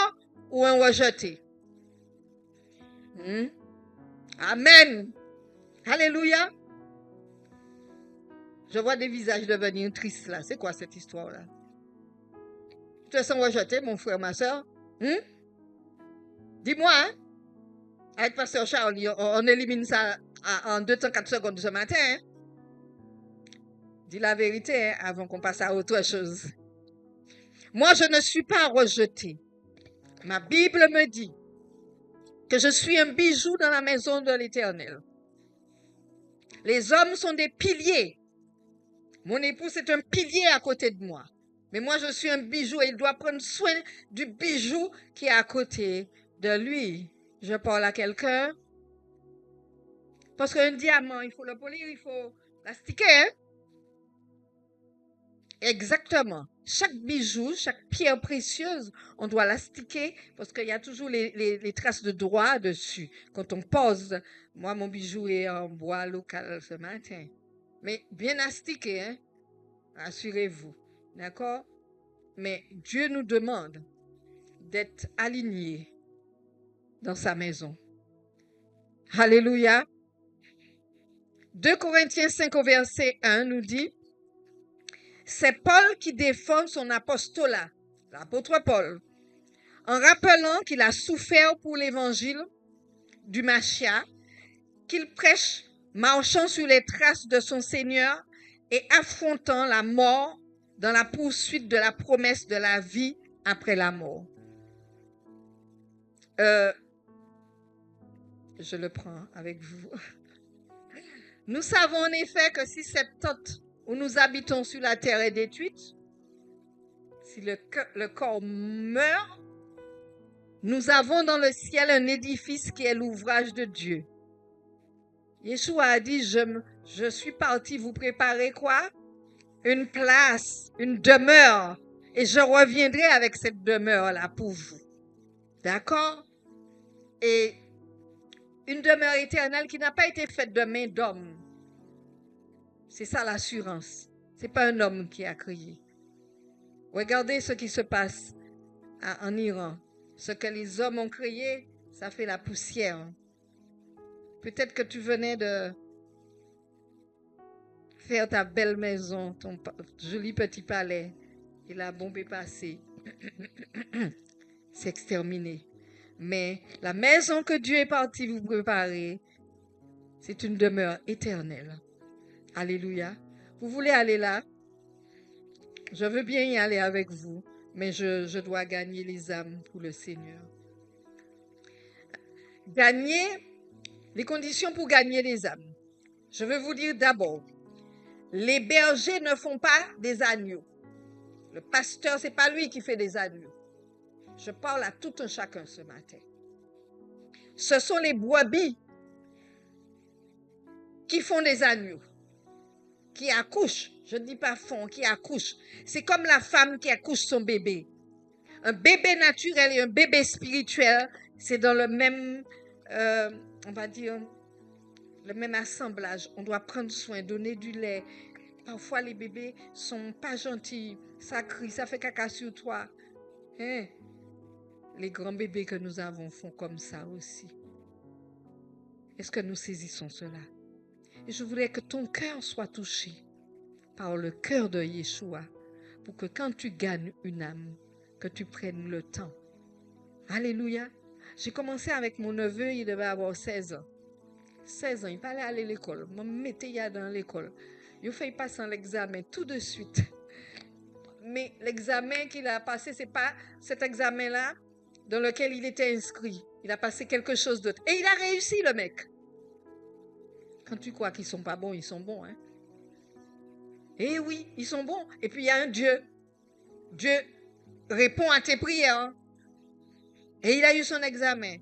ou un rejeté? Amen. Alléluia. Je vois des visages devenir tristes là. C'est quoi cette histoire-là? Tu te sens rejeté, mon frère, ma soeur? Dis-moi, avec Pasteur Charles, on élimine ça en 2 temps 4 secondes ce matin. Dis la vérité avant qu'on passe à autre chose. Moi, je ne suis pas rejeté. Ma Bible me dit que je suis un bijou dans la maison de l'Éternel. Les hommes sont des piliers. Mon époux, c'est un pilier à côté de moi. Mais moi, je suis un bijou et il doit prendre soin du bijou qui est à côté de lui. Je parle à quelqu'un. Parce qu'un diamant, il faut le polir, il faut l'astiquer. Exactement. Chaque bijou, chaque pierre précieuse, on doit l'astiquer parce qu'il y a toujours les traces de droit dessus. Quand on pose, moi, mon bijou est en bois local ce matin. Mais bien astiqué, assurez-vous. D'accord? Mais Dieu nous demande d'être alignés dans sa maison. Alléluia. 2 Corinthiens 5 au verset 1 nous dit, c'est Paul qui défend son apostolat, l'apôtre Paul, en rappelant qu'il a souffert pour l'évangile du Mashiach, qu'il prêche, marchant sur les traces de son Seigneur et affrontant la mort dans la poursuite de la promesse de la vie après la mort. Je le prends avec vous. Nous savons en effet que si cette tente où nous habitons sur la terre est détruite, si le corps meurt, nous avons dans le ciel un édifice qui est l'ouvrage de Dieu. Yeshua a dit, je suis parti vous préparer quoi? Une place, une demeure. Et je reviendrai avec cette demeure-là pour vous. D'accord? Et une demeure éternelle qui n'a pas été faite de main d'homme. C'est ça l'assurance. Ce n'est pas un homme qui a crié. Regardez ce qui se passe en Iran. Ce que les hommes ont créé, ça fait la poussière. Peut-être que tu venais de faire ta belle maison, ton joli petit palais, et la bombe est passée. C'est exterminé. Mais la maison que Dieu est parti vous préparer, c'est une demeure éternelle. Alléluia. Vous voulez aller là? Je veux bien y aller avec vous, mais je dois gagner les âmes pour le Seigneur. Gagner, les conditions pour gagner les âmes. Je veux vous dire d'abord, les bergers ne font pas des agneaux. Le pasteur, ce n'est pas lui qui fait des agneaux. Je parle à tout un chacun ce matin. Ce sont les brebis qui font des agneaux, qui accouchent. Je ne dis pas font, qui accouchent. C'est comme la femme qui accouche son bébé. Un bébé naturel et un bébé spirituel, c'est dans le même, on va dire, le même assemblage. On doit prendre soin, donner du lait. Parfois, les bébés sont pas gentils. Ça crie, ça fait caca sur toi. Hein? Les grands bébés que nous avons font comme ça aussi. Est-ce que nous saisissons cela? Et je voudrais que ton cœur soit touché par le cœur de Yeshua pour que quand tu gagnes une âme, que tu prennes le temps. Alléluia. J'ai commencé avec mon neveu, il devait avoir 16 ans. 16 ans, il fallait aller à l'école. Je me mettais dans l'école. Il a fait passer l'examen tout de suite. Mais l'examen qu'il a passé, ce n'est pas cet examen-là dans lequel il était inscrit. Il a passé quelque chose d'autre. Et il a réussi, le mec. Quand tu crois qu'ils ne sont pas bons, ils sont bons. Hein? Eh oui, ils sont bons. Et puis il y a un Dieu. Dieu répond à tes prières. Et il a eu son examen.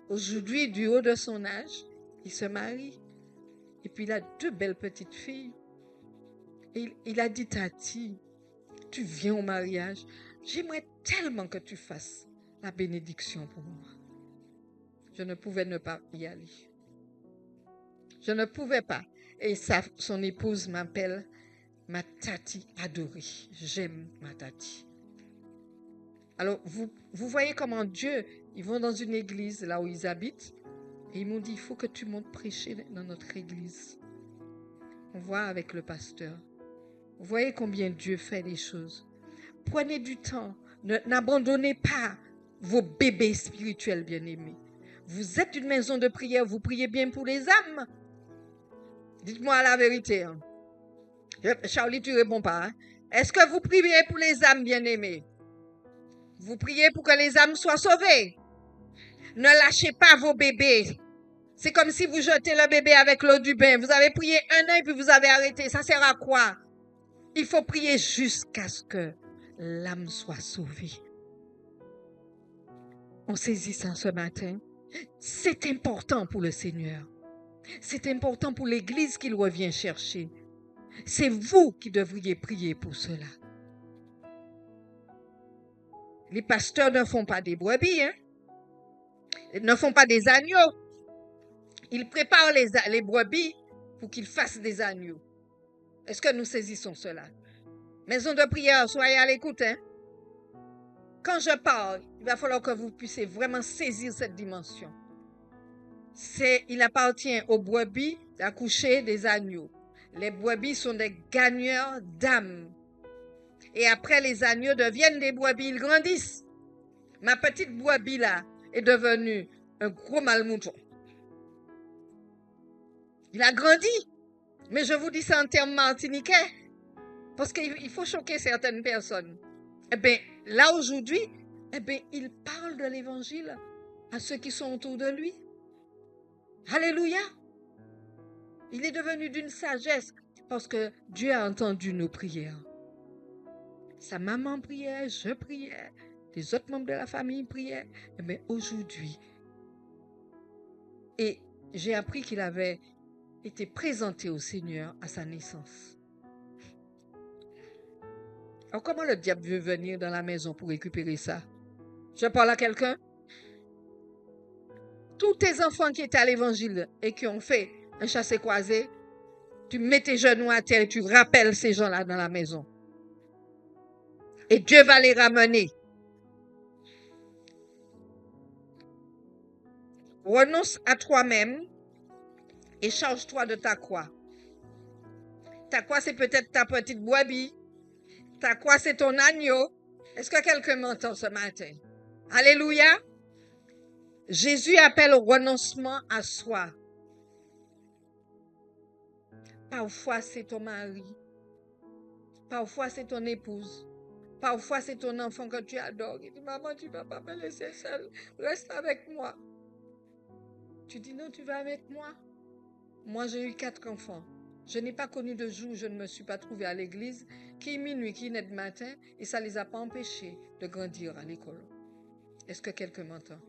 Aujourd'hui, du haut de son âge, il se marie. Et puis il a 2 belles petites filles. Et il a dit, Tati, tu viens au mariage. J'aimerais tellement que tu fasses la bénédiction pour moi. Je ne pouvais ne pas y aller. Je ne pouvais pas. Et son épouse m'appelle ma Tati adorée. J'aime ma Tati. Alors, vous voyez comment Dieu, ils vont dans une église là où ils habitent. Et ils m'ont dit, il faut que tu montes prêcher dans notre église. On voit avec le pasteur. Vous voyez combien Dieu fait les choses. Prenez du temps. N'abandonnez pas vos bébés spirituels bien-aimés. Vous êtes une maison de prière. Vous priez bien pour les âmes. Dites-moi la vérité. Hein. Charlie, tu ne réponds pas. Hein? Est-ce que vous priez pour les âmes bien-aimées? Vous priez pour que les âmes soient sauvées. Ne lâchez pas vos bébés. C'est comme si vous jetez le bébé avec l'eau du bain. Vous avez prié 1 an et puis vous avez arrêté. Ça sert à quoi? Il faut prier jusqu'à ce que l'âme soit sauvée. On saisit ça ce matin. C'est important pour le Seigneur. C'est important pour l'Église qu'il revient chercher. C'est vous qui devriez prier pour cela. Les pasteurs ne font pas des brebis, hein? Ils ne font pas des agneaux. Ils préparent les brebis pour qu'ils fassent des agneaux. Est-ce que nous saisissons cela? Maison de prière, soyez à l'écoute. Hein? Quand je parle, il va falloir que vous puissiez vraiment saisir cette dimension. Il appartient aux brebis d'accoucher des agneaux. Les brebis sont des gagneurs d'âmes. Et après, les agneaux deviennent des brebis, ils grandissent. Ma petite brebis là est devenue un gros mâle mouton. Il a grandi. Mais je vous dis ça en termes martiniquais. Parce qu'il faut choquer certaines personnes. Eh bien, là aujourd'hui, eh bien, il parle de l'évangile à ceux qui sont autour de lui. Alléluia. Il est devenu d'une sagesse parce que Dieu a entendu nos prières. Sa maman priait, je priais, les autres membres de la famille priaient. Eh bien, aujourd'hui, et j'ai appris qu'il avait été présenté au Seigneur à sa naissance. Alors, comment le diable veut venir dans la maison pour récupérer ça? Je parle à quelqu'un? Tous tes enfants qui étaient à l'évangile et qui ont fait un chassé-croisé, tu mets tes genoux à terre et tu rappelles ces gens-là dans la maison. Et Dieu va les ramener. Renonce à toi-même et charge-toi de ta croix. Ta croix, c'est peut-être ta petite brebis. Ta croix, c'est ton agneau. Est-ce que quelqu'un m'entend ce matin? Alléluia. Jésus appelle au renoncement à soi. Parfois, c'est ton mari. Parfois, c'est ton épouse. Parfois, c'est ton enfant que tu adores. Il dit, maman, tu ne vas pas me laisser seule. Reste avec moi. Tu dis, non, tu vas avec moi. Moi, j'ai eu 4 enfants. Je n'ai pas connu de jour où je ne me suis pas trouvée à l'église, qui est minuit, qui est de matin, et ça ne les a pas empêchés de grandir à l'école. Est-ce que quelqu'un m'entend?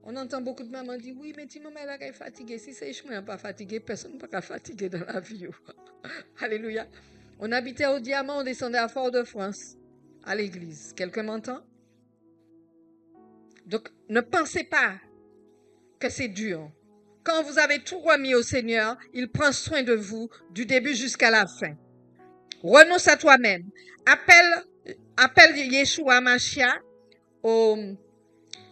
On entend beaucoup de mamans dire, oui, mais si maman est fatiguée, si c'est je ne pas fatiguée, personne ne peut pas fatiguer dans la vie. Alléluia. On habitait au Diamant, on descendait à Fort-de-France, à l'église. Quelqu'un m'entend? Donc, ne pensez pas que c'est dur. Quand vous avez tout remis au Seigneur, il prend soin de vous du début jusqu'à la fin. Renonce à toi-même. Appelle Yeshua Mashiach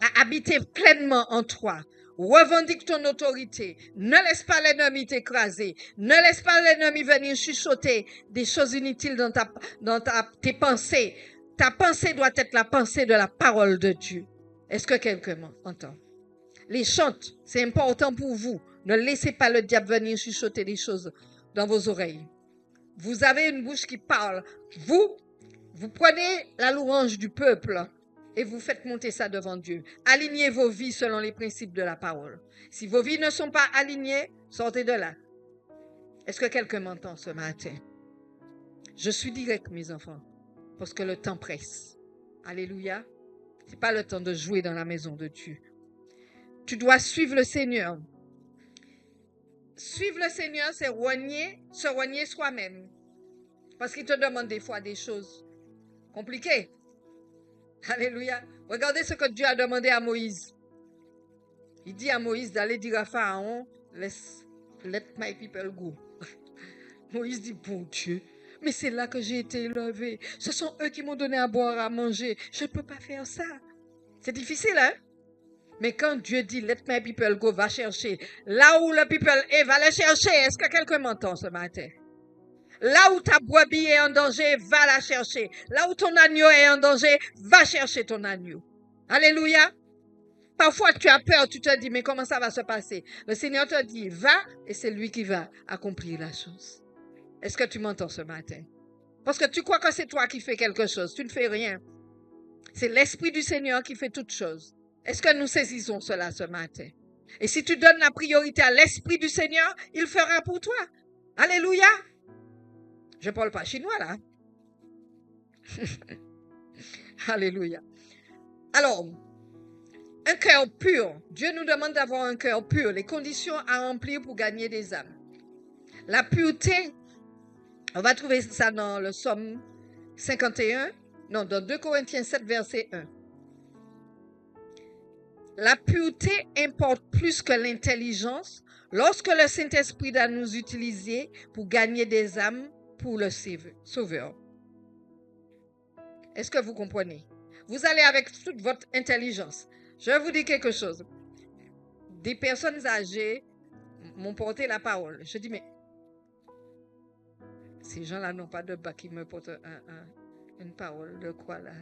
à habiter pleinement en toi. Revendique ton autorité. Ne laisse pas l'ennemi t'écraser. Ne laisse pas l'ennemi venir chuchoter des choses inutiles dans tes pensées. Ta pensée doit être la pensée de la parole de Dieu. Est-ce que quelqu'un m'entend? Les chantes, c'est important pour vous. Ne laissez pas le diable venir chuchoter des choses dans vos oreilles. Vous avez une bouche qui parle. Vous prenez la louange du peuple et vous faites monter ça devant Dieu. Alignez vos vies selon les principes de la parole. Si vos vies ne sont pas alignées, sortez de là. Est-ce que quelqu'un m'entend ce matin? Je suis direct, mes enfants, parce que le temps presse. Alléluia. Ce n'est pas le temps de jouer dans la maison de Dieu. Tu dois suivre le Seigneur. Suivre le Seigneur, c'est se renier soi-même. Parce qu'il te demande des fois des choses compliquées. Alléluia. Regardez ce que Dieu a demandé à Moïse. Il dit à Moïse d'aller dire à Pharaon, let my people go. Moïse dit, bon Dieu, mais c'est là que j'ai été élevé. Ce sont eux qui m'ont donné à boire, à manger. Je ne peux pas faire ça. C'est difficile, hein? Mais quand Dieu dit, let my people go, va chercher. Là où le people est, va le chercher. Est-ce que quelqu'un m'entend ce matin? Là où ta brebis est en danger, va la chercher. Là où ton agneau est en danger, va chercher ton agneau. Alléluia. Parfois, tu as peur, tu te dis, mais comment ça va se passer? Le Seigneur te dit, va, et c'est lui qui va accomplir la chose. Est-ce que tu m'entends ce matin? Parce que tu crois que c'est toi qui fais quelque chose. Tu ne fais rien. C'est l'Esprit du Seigneur qui fait toutes choses. Est-ce que nous saisissons cela ce matin? Et si tu donnes la priorité à l'Esprit du Seigneur, il fera pour toi. Alléluia. Je ne parle pas chinois là. Alléluia. Alors, un cœur pur. Dieu nous demande d'avoir un cœur pur. Les conditions à remplir pour gagner des âmes. La pureté, on va trouver ça dans le Psaume 51. Non, dans 2 Corinthiens 7, verset 1. La pureté importe plus que l'intelligence lorsque le Saint-Esprit doit nous utiliser pour gagner des âmes pour le Sauveur. Est-ce que vous comprenez? Vous allez avec toute votre intelligence. Je vais vous dire quelque chose. Des personnes âgées m'ont porté la parole. Je dis, mais ces gens-là n'ont pas de bac qui me portent une parole de quoi là?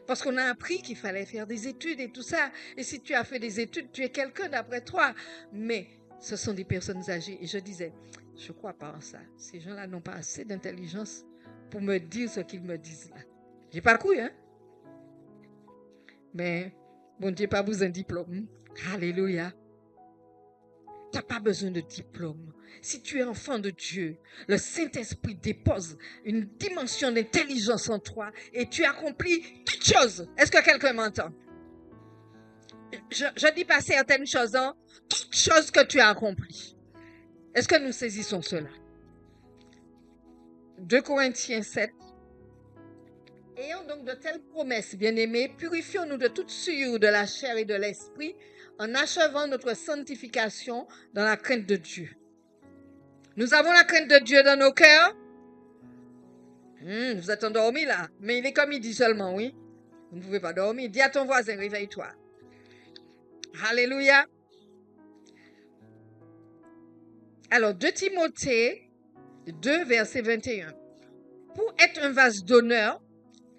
Parce qu'on a appris qu'il fallait faire des études et tout ça. Et si tu as fait des études, tu es quelqu'un d'après toi. Mais ce sont des personnes âgées. Et je disais, je ne crois pas en ça. Ces gens-là n'ont pas assez d'intelligence pour me dire ce qu'ils me disent là. J'ai pas cru, hein? Mais bon Dieu, pas besoin de diplôme. Alléluia. Tu n'as pas besoin de diplôme. Si tu es enfant de Dieu, le Saint-Esprit dépose une dimension d'intelligence en toi et tu accomplis toutes choses. Est-ce que quelqu'un m'entend? Je dis pas certaines choses, hein? Toutes choses que tu as accomplies. Est-ce que nous saisissons cela? 2 Corinthiens 7. Ayant donc de telles promesses, bien-aimés, purifions-nous de toute souillure de la chair et de l'esprit, en achevant notre sanctification dans la crainte de Dieu. Nous avons la crainte de Dieu dans nos cœurs. Vous êtes endormis là, mais il est comme midi seulement, oui. Vous ne pouvez pas dormir. Dis à ton voisin, réveille-toi. Alléluia. Alors, 2 Timothée 2, verset 21. Pour être un vase d'honneur,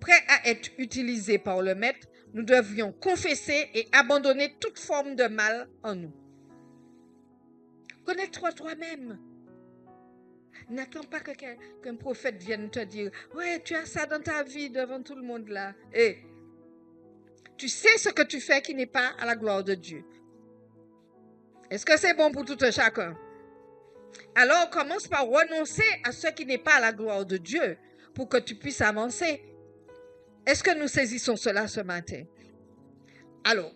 prêt à être utilisé par le maître, nous devions confesser et abandonner toute forme de mal en nous. Connais-toi toi-même. N'attends pas qu'un prophète vienne te dire « Ouais, tu as ça dans ta vie devant tout le monde là. » Tu sais ce que tu fais qui n'est pas à la gloire de Dieu. Est-ce que c'est bon pour tout un chacun? Alors, commence par renoncer à ce qui n'est pas à la gloire de Dieu pour que tu puisses avancer. Est-ce que nous saisissons cela ce matin? Alors,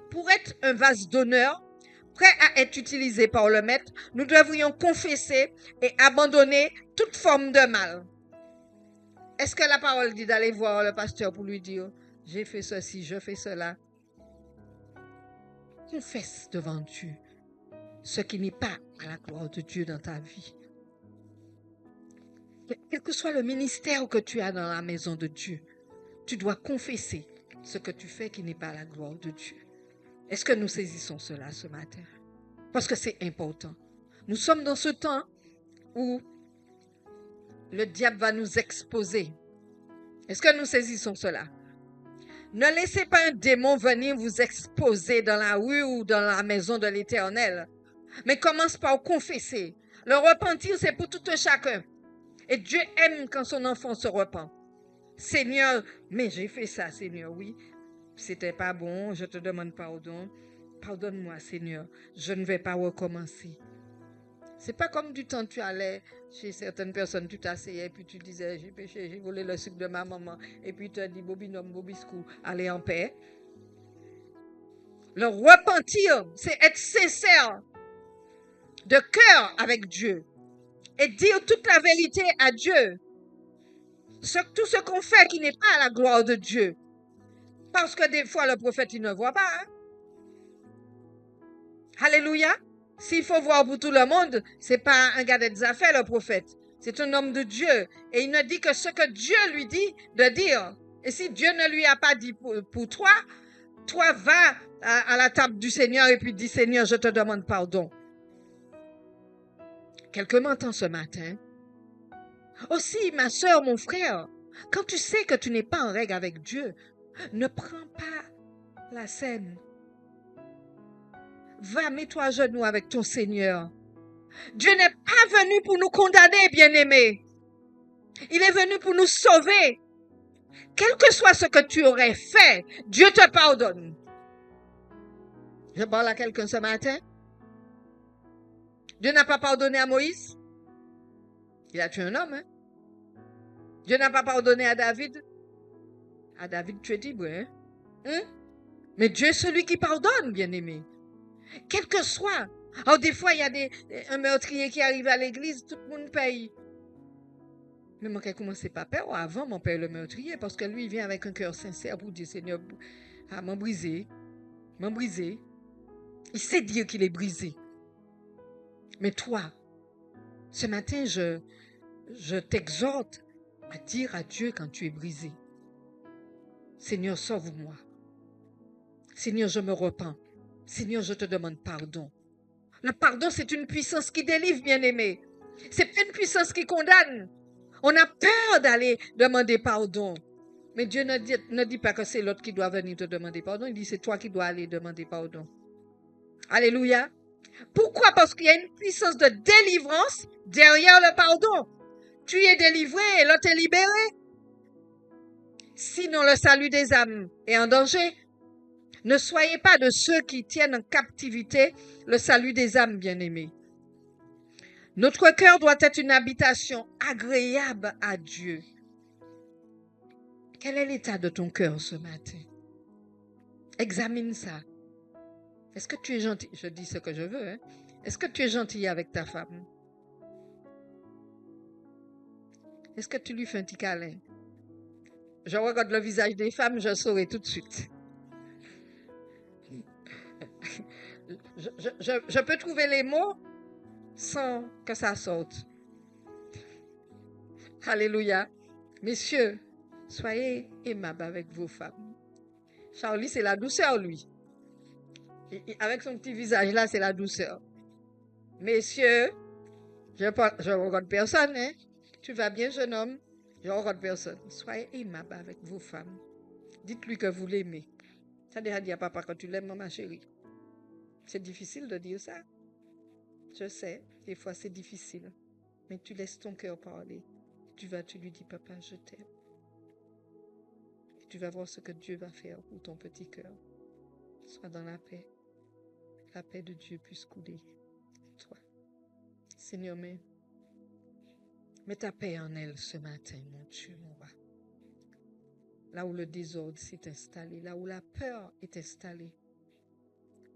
pour être un vase d'honneur, prêt à être utilisé par le maître, nous devrions confesser et abandonner toute forme de mal. Est-ce que la parole dit d'aller voir le pasteur pour lui dire « J'ai fait ceci, je fais cela » Confesse devant Dieu ce qui n'est pas à la gloire de Dieu dans ta vie. Quel que soit le ministère que tu as dans la maison de Dieu, tu dois confesser ce que tu fais qui n'est pas à la gloire de Dieu. Est-ce que nous saisissons cela ce matin? Parce que c'est important. Nous sommes dans ce temps où le diable va nous exposer. Est-ce que nous saisissons cela? Ne laissez pas un démon venir vous exposer dans la rue ou dans la maison de l'Éternel. Mais commence par confesser. Le repentir, c'est pour tout un chacun. Et Dieu aime quand son enfant se repent. Seigneur, mais j'ai fait ça, Seigneur, oui. C'était pas bon, je te demande pardon. Pardonne-moi, Seigneur, je ne vais pas recommencer. C'est pas comme du temps tu allais chez certaines personnes, tu t'asseyais et puis tu disais, j'ai péché, j'ai volé le sucre de ma maman. Et puis tu as dit, bobinom, bobiscou, allez en paix. Le repentir, c'est être sincère de cœur avec Dieu et dire toute la vérité à Dieu. Tout ce qu'on fait qui n'est pas à la gloire de Dieu. Parce que des fois, le prophète, il ne voit pas. Hein? Alléluia. S'il faut voir pour tout le monde, c'est pas un gars des affaires, le prophète. C'est un homme de Dieu. Et il ne dit que ce que Dieu lui dit de dire. Et si Dieu ne lui a pas dit pour toi, toi va à la table du Seigneur et puis dis, Seigneur, je te demande pardon. Quelqu'un m'entend ce matin? Aussi, ma soeur, mon frère, quand tu sais que tu n'es pas en règle avec Dieu, ne prends pas la scène. Va, mets-toi à genoux avec ton Seigneur. Dieu n'est pas venu pour nous condamner, bien-aimés. Il est venu pour nous sauver. Quel que soit ce que tu aurais fait, Dieu te pardonne. Je parle à quelqu'un ce matin. Dieu n'a pas pardonné à Moïse. Il a tué un homme. Hein? Dieu n'a pas pardonné à David. À David, tu es libre. Hein? Mais Dieu est celui qui pardonne, bien-aimé. Quel que soit. Alors, des fois, il y a un meurtrier qui arrive à l'église, tout le monde paye. Mais moi, comment c'est pas peur? Avant, mon père le meurtrier, parce que lui, il vient avec un cœur sincère pour dire, Seigneur, m'en brisé. Il sait dire qu'il est brisé. Mais toi, ce matin, je t'exhorte à dire à Dieu quand tu es brisé. Seigneur, sauve-moi. Seigneur, je me repens. Seigneur, je te demande pardon. Le pardon, c'est une puissance qui délivre, bien-aimé. C'est pas une puissance qui condamne. On a peur d'aller demander pardon. Mais Dieu ne dit pas que c'est l'autre qui doit venir te demander pardon. Il dit c'est toi qui dois aller demander pardon. Alléluia. Pourquoi? Parce qu'il y a une puissance de délivrance derrière le pardon. Tu es délivré et l'autre est libéré. Sinon, le salut des âmes est en danger. Ne soyez pas de ceux qui tiennent en captivité le salut des âmes, bien-aimés. Notre cœur doit être une habitation agréable à Dieu. Quel est l'état de ton cœur ce matin? Examine ça. Est-ce que tu es gentil? Je dis ce que je veux. Hein? Est-ce que tu es gentil avec ta femme? Est-ce que tu lui fais un petit câlin? Je regarde le visage des femmes, je saurai tout de suite. Je peux trouver les mots sans que ça sorte. Alléluia. Messieurs, soyez aimables avec vos femmes. Charlie, c'est la douceur, lui. Avec son petit visage là, c'est la douceur. Messieurs, je regarde personne, hein? Tu vas bien, jeune homme? Je regarde personne. Soyez aimables avec vos femmes. Dites-lui que vous l'aimez. Ça déjà dit à papa quand tu l'aimes, ma chérie. C'est difficile de dire ça. Je sais, des fois c'est difficile. Mais tu laisses ton cœur parler. Tu lui dis, papa, je t'aime. Et tu vas voir ce que Dieu va faire pour ton petit cœur. Sois dans la paix. La paix de Dieu puisse couler en toi. Seigneur, mets ta paix en elle ce matin, mon Dieu, mon roi. Là où le désordre s'est installé, là où la peur est installée,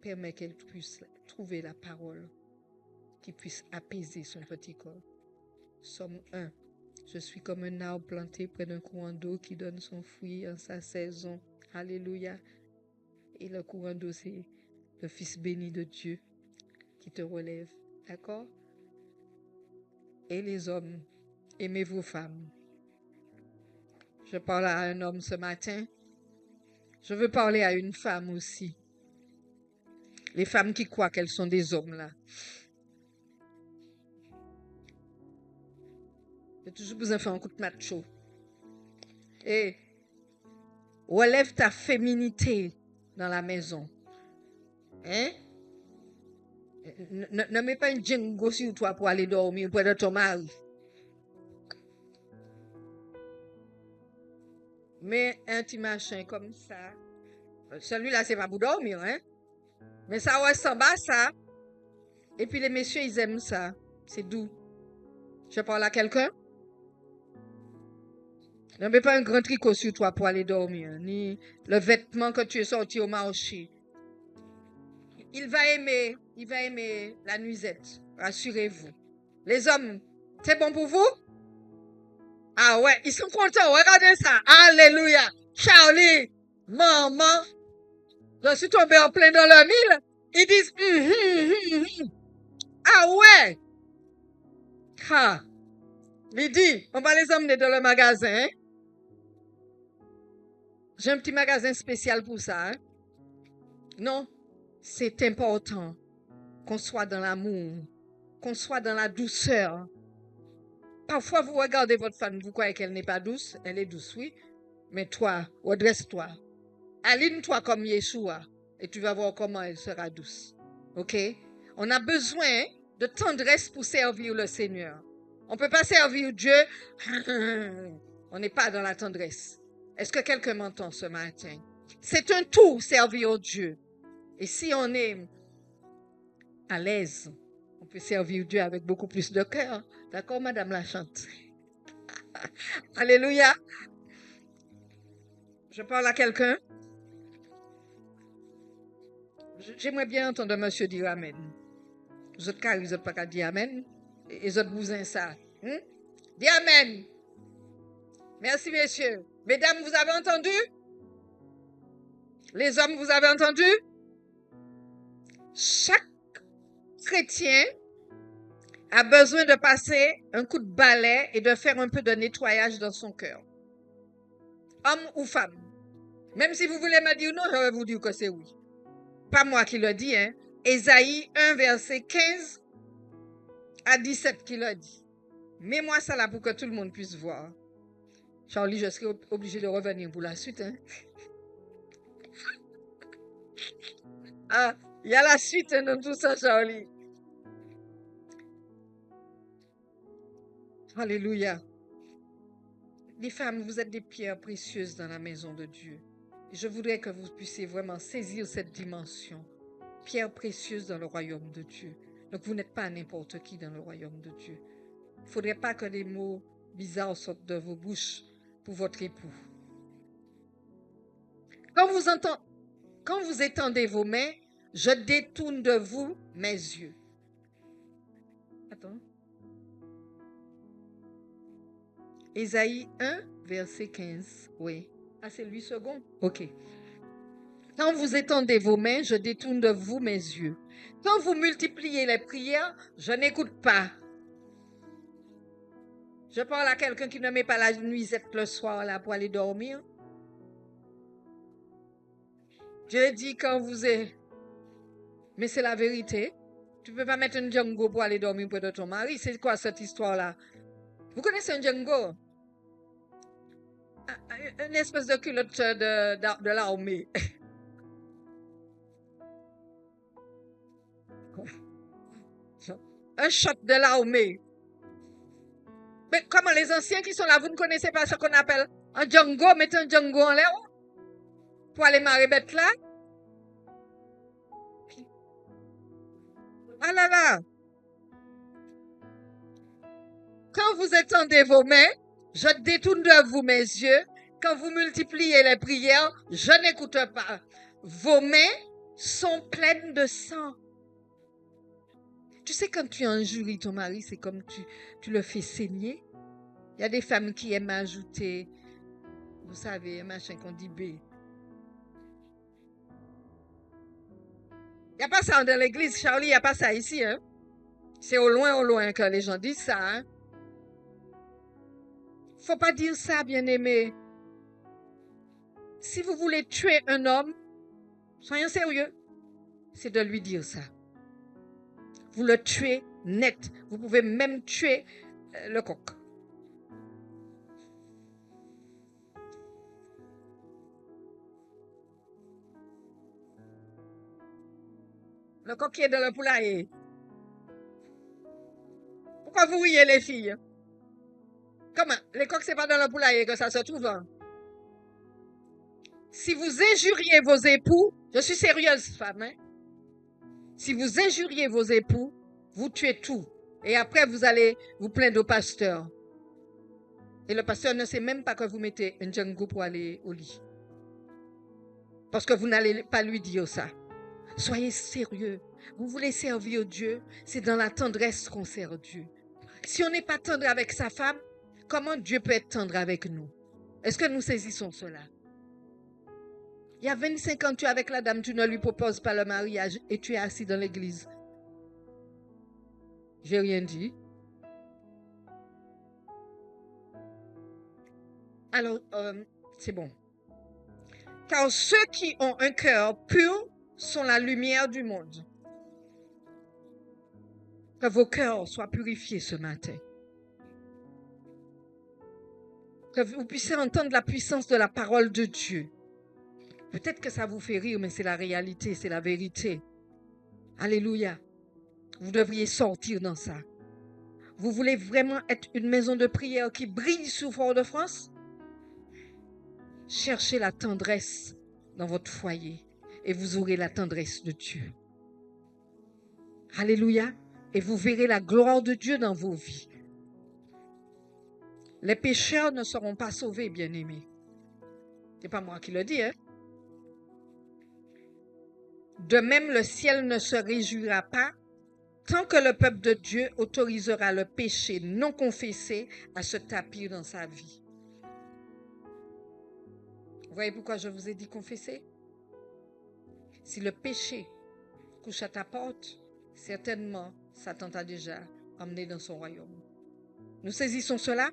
permets qu'elle puisse trouver la parole qui puisse apaiser son petit corps. Somme 1. Je suis comme un arbre planté près d'un courant d'eau qui donne son fruit en sa saison. Alléluia. Et le courant d'eau, c'est le Fils béni de Dieu qui te relève. D'accord? Et les hommes, aimez vos femmes. Je parle à un homme ce matin. Je veux parler à une femme aussi. Les femmes qui croient qu'elles sont des hommes là. J'ai toujours besoin de faire un coup de macho. Et relève ta féminité dans la maison. Hein? Ne mets pas une django sur toi pour aller dormir près de ton mari. Mets un petit machin comme ça. Celui-là, c'est pas pour dormir, hein? Mais ça ressemble à ça. Et puis les messieurs, ils aiment ça. C'est doux. Je parle à quelqu'un? Ne mets pas un grand tricot sur toi pour aller dormir, ni le vêtement que tu es sorti au marché. Il va aimer la nuisette. Rassurez-vous. Les hommes, c'est bon pour vous? Ah ouais, ils sont contents. Regardez ça. Alléluia. Charlie, maman, je suis tombée en plein dans le mille. Ils disent, ah ouais. Ah. Lydie, on va les emmener dans le magasin. Hein? J'ai un petit magasin spécial pour ça. Hein? Non, c'est important qu'on soit dans l'amour, qu'on soit dans la douceur. Parfois, vous regardez votre femme, vous croyez qu'elle n'est pas douce. Elle est douce, oui. Mais toi, redresse-toi. Aligne-toi comme Yeshua. Et tu vas voir comment elle sera douce. OK? On a besoin de tendresse pour servir le Seigneur. On ne peut pas servir Dieu. On n'est pas dans la tendresse. Est-ce que quelqu'un m'entend ce matin? C'est un tout, servir Dieu. Et si on est à l'aise, on peut servir Dieu avec beaucoup plus de cœur. D'accord, Madame la chante? Alléluia. Je parle à quelqu'un. J'aimerais bien entendre monsieur dire Amen. Vous êtes carré, vous n'êtes pas qu'à dire Amen. Et vous êtes bousins ça. Dis Amen. Merci, messieurs. Mesdames, vous avez entendu? Les hommes, vous avez entendu? Chaque chrétien a besoin de passer un coup de balai et de faire un peu de nettoyage dans son cœur. Homme ou femme. Même si vous voulez me dire non, je vais vous dire que c'est oui. Pas moi qui le dis, hein. Ésaïe 1, verset 15 à 17 qui le dit. Mets-moi ça là pour que tout le monde puisse voir. Charlie, je serai obligé de revenir pour la suite. Hein. Ah, Il y a la suite dans tout ça, Charlie. Alléluia. Les femmes, vous êtes des pierres précieuses dans la maison de Dieu. Et je voudrais que vous puissiez vraiment saisir cette dimension. Pierre précieuse dans le royaume de Dieu. Donc vous n'êtes pas n'importe qui dans le royaume de Dieu. Il ne faudrait pas que des mots bizarres sortent de vos bouches pour votre époux. Quand vous étendez vos mains, je détourne de vous mes yeux. Attends. Ésaïe 1, verset 15. Oui. Ah, c'est 8 secondes? Ok. Quand vous étendez vos mains, je détourne de vous mes yeux. Quand vous multipliez les prières, je n'écoute pas. Je parle à quelqu'un qui ne met pas la nuisette le soir là pour aller dormir. Dieu dit quand vous êtes... Mais c'est la vérité. Tu ne peux pas mettre un Django pour aller dormir près de ton mari. C'est quoi cette histoire-là? Vous connaissez un Django? Une espèce de culotte de l'armée. Un shot de l'armée. Mais comment les anciens qui sont là, vous ne connaissez pas ce qu'on appelle un Django? Mettez un Django en l'air pour aller marrer bête là. Ah là là. Quand vous étendez vos mains, je détourne de vous mes yeux. Quand vous multipliez les prières, je n'écoute pas. Vos mains sont pleines de sang. Tu sais, quand tu injuries ton mari, c'est comme tu le fais saigner. Il y a des femmes qui aiment ajouter, vous savez, un machin qu'on dit B. Il n'y a pas ça dans l'église, Charlie, il n'y a pas ça ici. Hein? C'est au loin que les gens disent ça. Hein? Faut pas dire ça, bien-aimé. Si vous voulez tuer un homme, soyez sérieux, c'est de lui dire ça. Vous le tuez net. Vous pouvez même tuer le coq. Le coq qui est dans le poulailler. Pourquoi vous riez, les filles? Comment? Les coqs, c'est pas dans le poulailler que ça se trouve. Hein? Si vous injuriez vos époux, je suis sérieuse, femme, hein? Si vous injuriez vos époux, vous tuez tout. Et après, vous allez vous plaindre au pasteur. Et le pasteur ne sait même pas que vous mettez un Django pour aller au lit. Parce que vous n'allez pas lui dire ça. Soyez sérieux. Vous voulez servir Dieu, c'est dans la tendresse qu'on sert Dieu. Si on n'est pas tendre avec sa femme, comment Dieu peut être tendre avec nous? Est-ce que nous saisissons cela? Il y a 25 ans, tu es avec la dame, tu ne lui proposes pas le mariage et tu es assis dans l'église. J'ai rien dit. Alors, c'est bon. Car ceux qui ont un cœur pur sont la lumière du monde. Que vos cœurs soient purifiés ce matin. Que vous puissiez entendre la puissance de la parole de Dieu. Peut-être que ça vous fait rire, mais c'est la réalité, c'est la vérité. Alléluia. Vous devriez sortir dans ça. Vous voulez vraiment être une maison de prière qui brille sur Fort-de-France? Cherchez la tendresse dans votre foyer et vous aurez la tendresse de Dieu. Alléluia. Et vous verrez la gloire de Dieu dans vos vies. Les pécheurs ne seront pas sauvés, bien-aimés. Ce n'est pas moi qui le dis, hein? De même, le ciel ne se réjouira pas tant que le peuple de Dieu autorisera le péché non confessé à se tapir dans sa vie. Vous voyez pourquoi je vous ai dit confesser? Si le péché couche à ta porte, certainement, Satan t'a déjà emmené dans son royaume. Nous saisissons cela?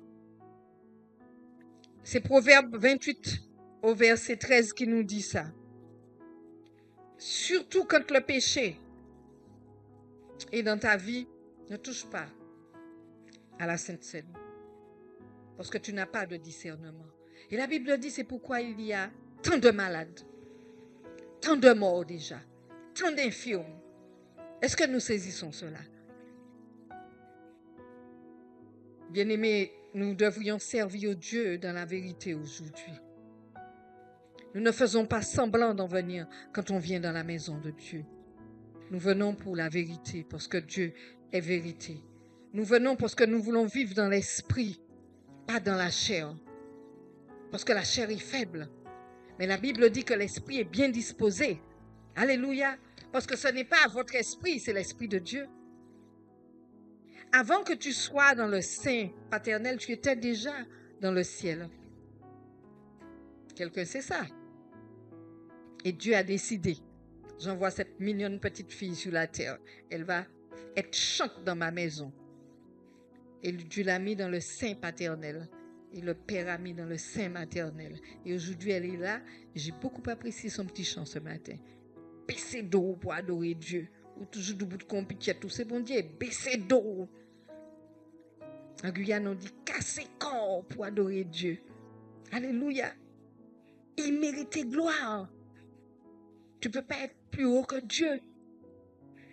C'est Proverbe 28 au verset 13 qui nous dit ça. Surtout quand le péché est dans ta vie, ne touche pas à la Sainte Seine. Parce que tu n'as pas de discernement. Et la Bible dit, c'est pourquoi il y a tant de malades, tant de morts déjà, tant d'infirmes. Est-ce que nous saisissons cela? Bien-aimés, nous devrions servir Dieu dans la vérité aujourd'hui. Nous ne faisons pas semblant d'en venir quand on vient dans la maison de Dieu. Nous venons pour la vérité, parce que Dieu est vérité. Nous venons parce que nous voulons vivre dans l'esprit, pas dans la chair. Parce que la chair est faible. Mais la Bible dit que l'esprit est bien disposé. Alléluia. Parce que ce n'est pas votre esprit, c'est l'esprit de Dieu. Avant que tu sois dans le sein paternel, tu étais déjà dans le ciel. Quelqu'un sait ça. Et Dieu a décidé, j'envoie cette mignonne petite fille sur la terre. Elle va être chante dans ma maison. Et Dieu l'a mis dans le sein paternel. Et le Père a mis dans le sein maternel. Et aujourd'hui, elle est là. J'ai beaucoup apprécié son petit chant ce matin. Baissez d'eau pour adorer Dieu. Ou toujours debout de compitié, tout c'est bon Dieu. Baissez d'eau. En Guyane, on dit casser corps pour adorer Dieu. Alléluia. Il méritait gloire. Tu ne peux pas être plus haut que Dieu.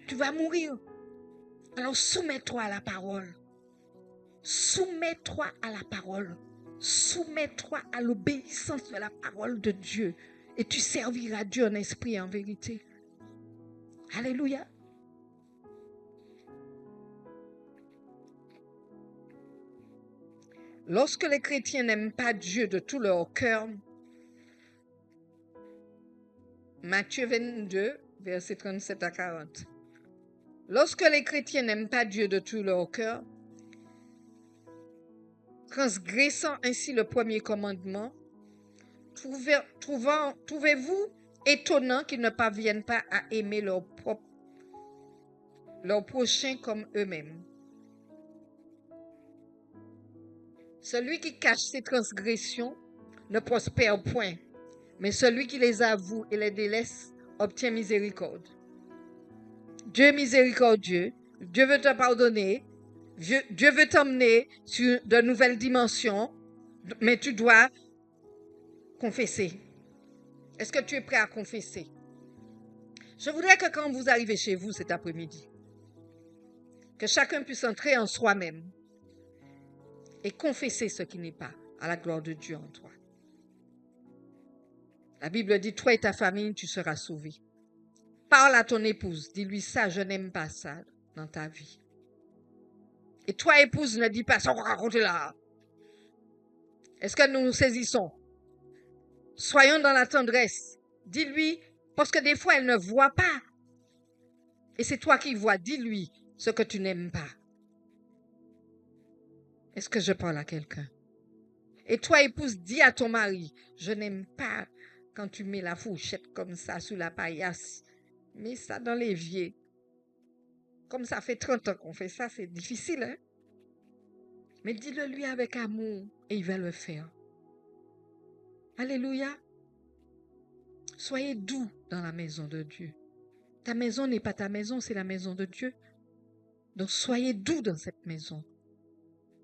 Tu vas mourir. Alors soumets-toi à la parole. Soumets-toi à la parole. Soumets-toi à l'obéissance de la parole de Dieu. Et tu serviras Dieu en esprit et en vérité. Alléluia. Lorsque les chrétiens n'aiment pas Dieu de tout leur cœur, Matthieu 22, versets 37 à 40. Lorsque les chrétiens n'aiment pas Dieu de tout leur cœur, transgressant ainsi le premier commandement, trouvez-vous étonnant qu'ils ne parviennent pas à aimer leur prochain comme eux-mêmes? Celui qui cache ses transgressions ne prospère point, mais celui qui les avoue et les délaisse obtient miséricorde. Dieu est miséricordieux, Dieu veut te pardonner, Dieu veut t'emmener sur de nouvelles dimensions, mais tu dois confesser. Est-ce que tu es prêt à confesser? Je voudrais que quand vous arrivez chez vous cet après-midi, que chacun puisse entrer en soi-même et confesser ce qui n'est pas à la gloire de Dieu en toi. La Bible dit, toi et ta famille, tu seras sauvés. Parle à ton épouse, dis-lui ça, je n'aime pas ça dans ta vie. Et toi, épouse, ne dis pas ça, on va raconter là. Est-ce que nous nous saisissons? Soyons dans la tendresse. Dis-lui, parce que des fois, elle ne voit pas. Et c'est toi qui vois, dis-lui ce que tu n'aimes pas. Est-ce que je parle à quelqu'un? Et toi, épouse, dis à ton mari, je n'aime pas quand tu mets la fourchette comme ça sous la paillasse. Mets ça dans l'évier. Comme ça fait 30 ans qu'on fait ça, c'est difficile, hein? Mais dis-le lui avec amour et il va le faire. Alléluia. Soyez doux dans la maison de Dieu. Ta maison n'est pas ta maison, c'est la maison de Dieu. Donc soyez doux dans cette maison.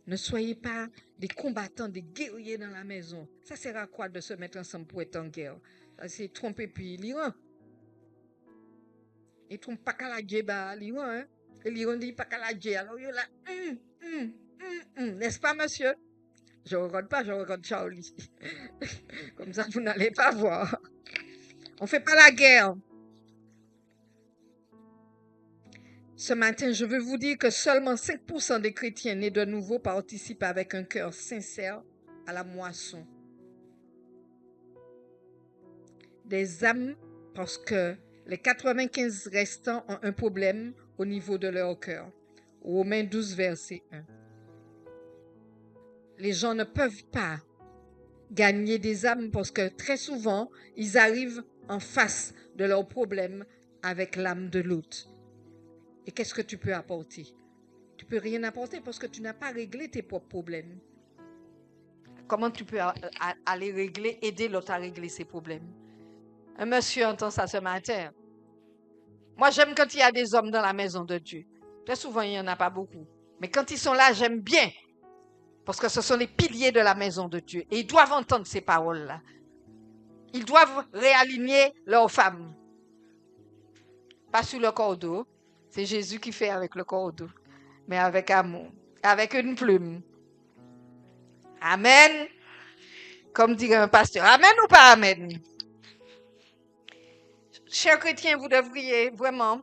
Ne soyez pas des combattants, des guerriers dans la maison. Ça sert à quoi de se mettre ensemble pour être en guerre? Ça c'est tromper puis l'Iran. Et trompe pas qu'à la guerre, bah, l'Iran, hein? Et l'Iran dit pas qu'à la guerre. Alors il est là, n'est-ce pas, monsieur? Je ne regarde pas, je regarde Charlie. Comme ça, vous n'allez pas voir. On ne fait pas la guerre. Ce matin, je veux vous dire que seulement 5% des chrétiens nés de nouveau participent avec un cœur sincère à la moisson des âmes, parce que les 95 restants ont un problème au niveau de leur cœur. Romains 12, verset 1. Les gens ne peuvent pas gagner des âmes parce que très souvent, ils arrivent en face de leurs problèmes avec l'âme de l'autre. Et qu'est-ce que tu peux apporter? Tu ne peux rien apporter parce que tu n'as pas réglé tes propres problèmes. Comment tu peux aller régler, aider l'autre à régler ses problèmes? Un monsieur entend ça ce matin. Moi, j'aime quand il y a des hommes dans la maison de Dieu. Très souvent, il n'y en a pas beaucoup. Mais quand ils sont là, j'aime bien. Parce que ce sont les piliers de la maison de Dieu. Et ils doivent entendre ces paroles-là. Ils doivent réaligner leurs femmes. Pas sur le cordeau. C'est Jésus qui fait avec le cordeau. Mais avec amour. Avec une plume. Amen. Comme dirait un pasteur. Amen ou pas amen? Chers chrétiens, vous devriez vraiment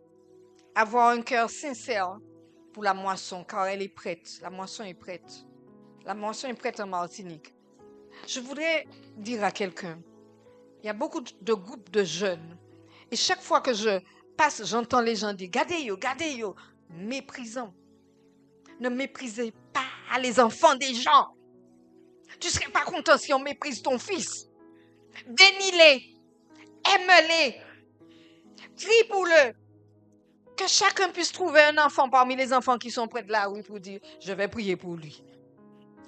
avoir un cœur sincère pour la moisson, car elle est prête. La moisson est prête. La moisson est prête en Martinique. Je voudrais dire à quelqu'un, il y a beaucoup de groupes de jeunes. Et chaque fois que je passe, j'entends les gens dire, gardez yo, méprisant. Ne méprisez pas les enfants des gens. Tu ne serais pas content si on méprise ton fils. Bénis-les, aime-les, prie pour eux. Que chacun puisse trouver un enfant parmi les enfants qui sont près de la rue pour dire, je vais prier pour lui.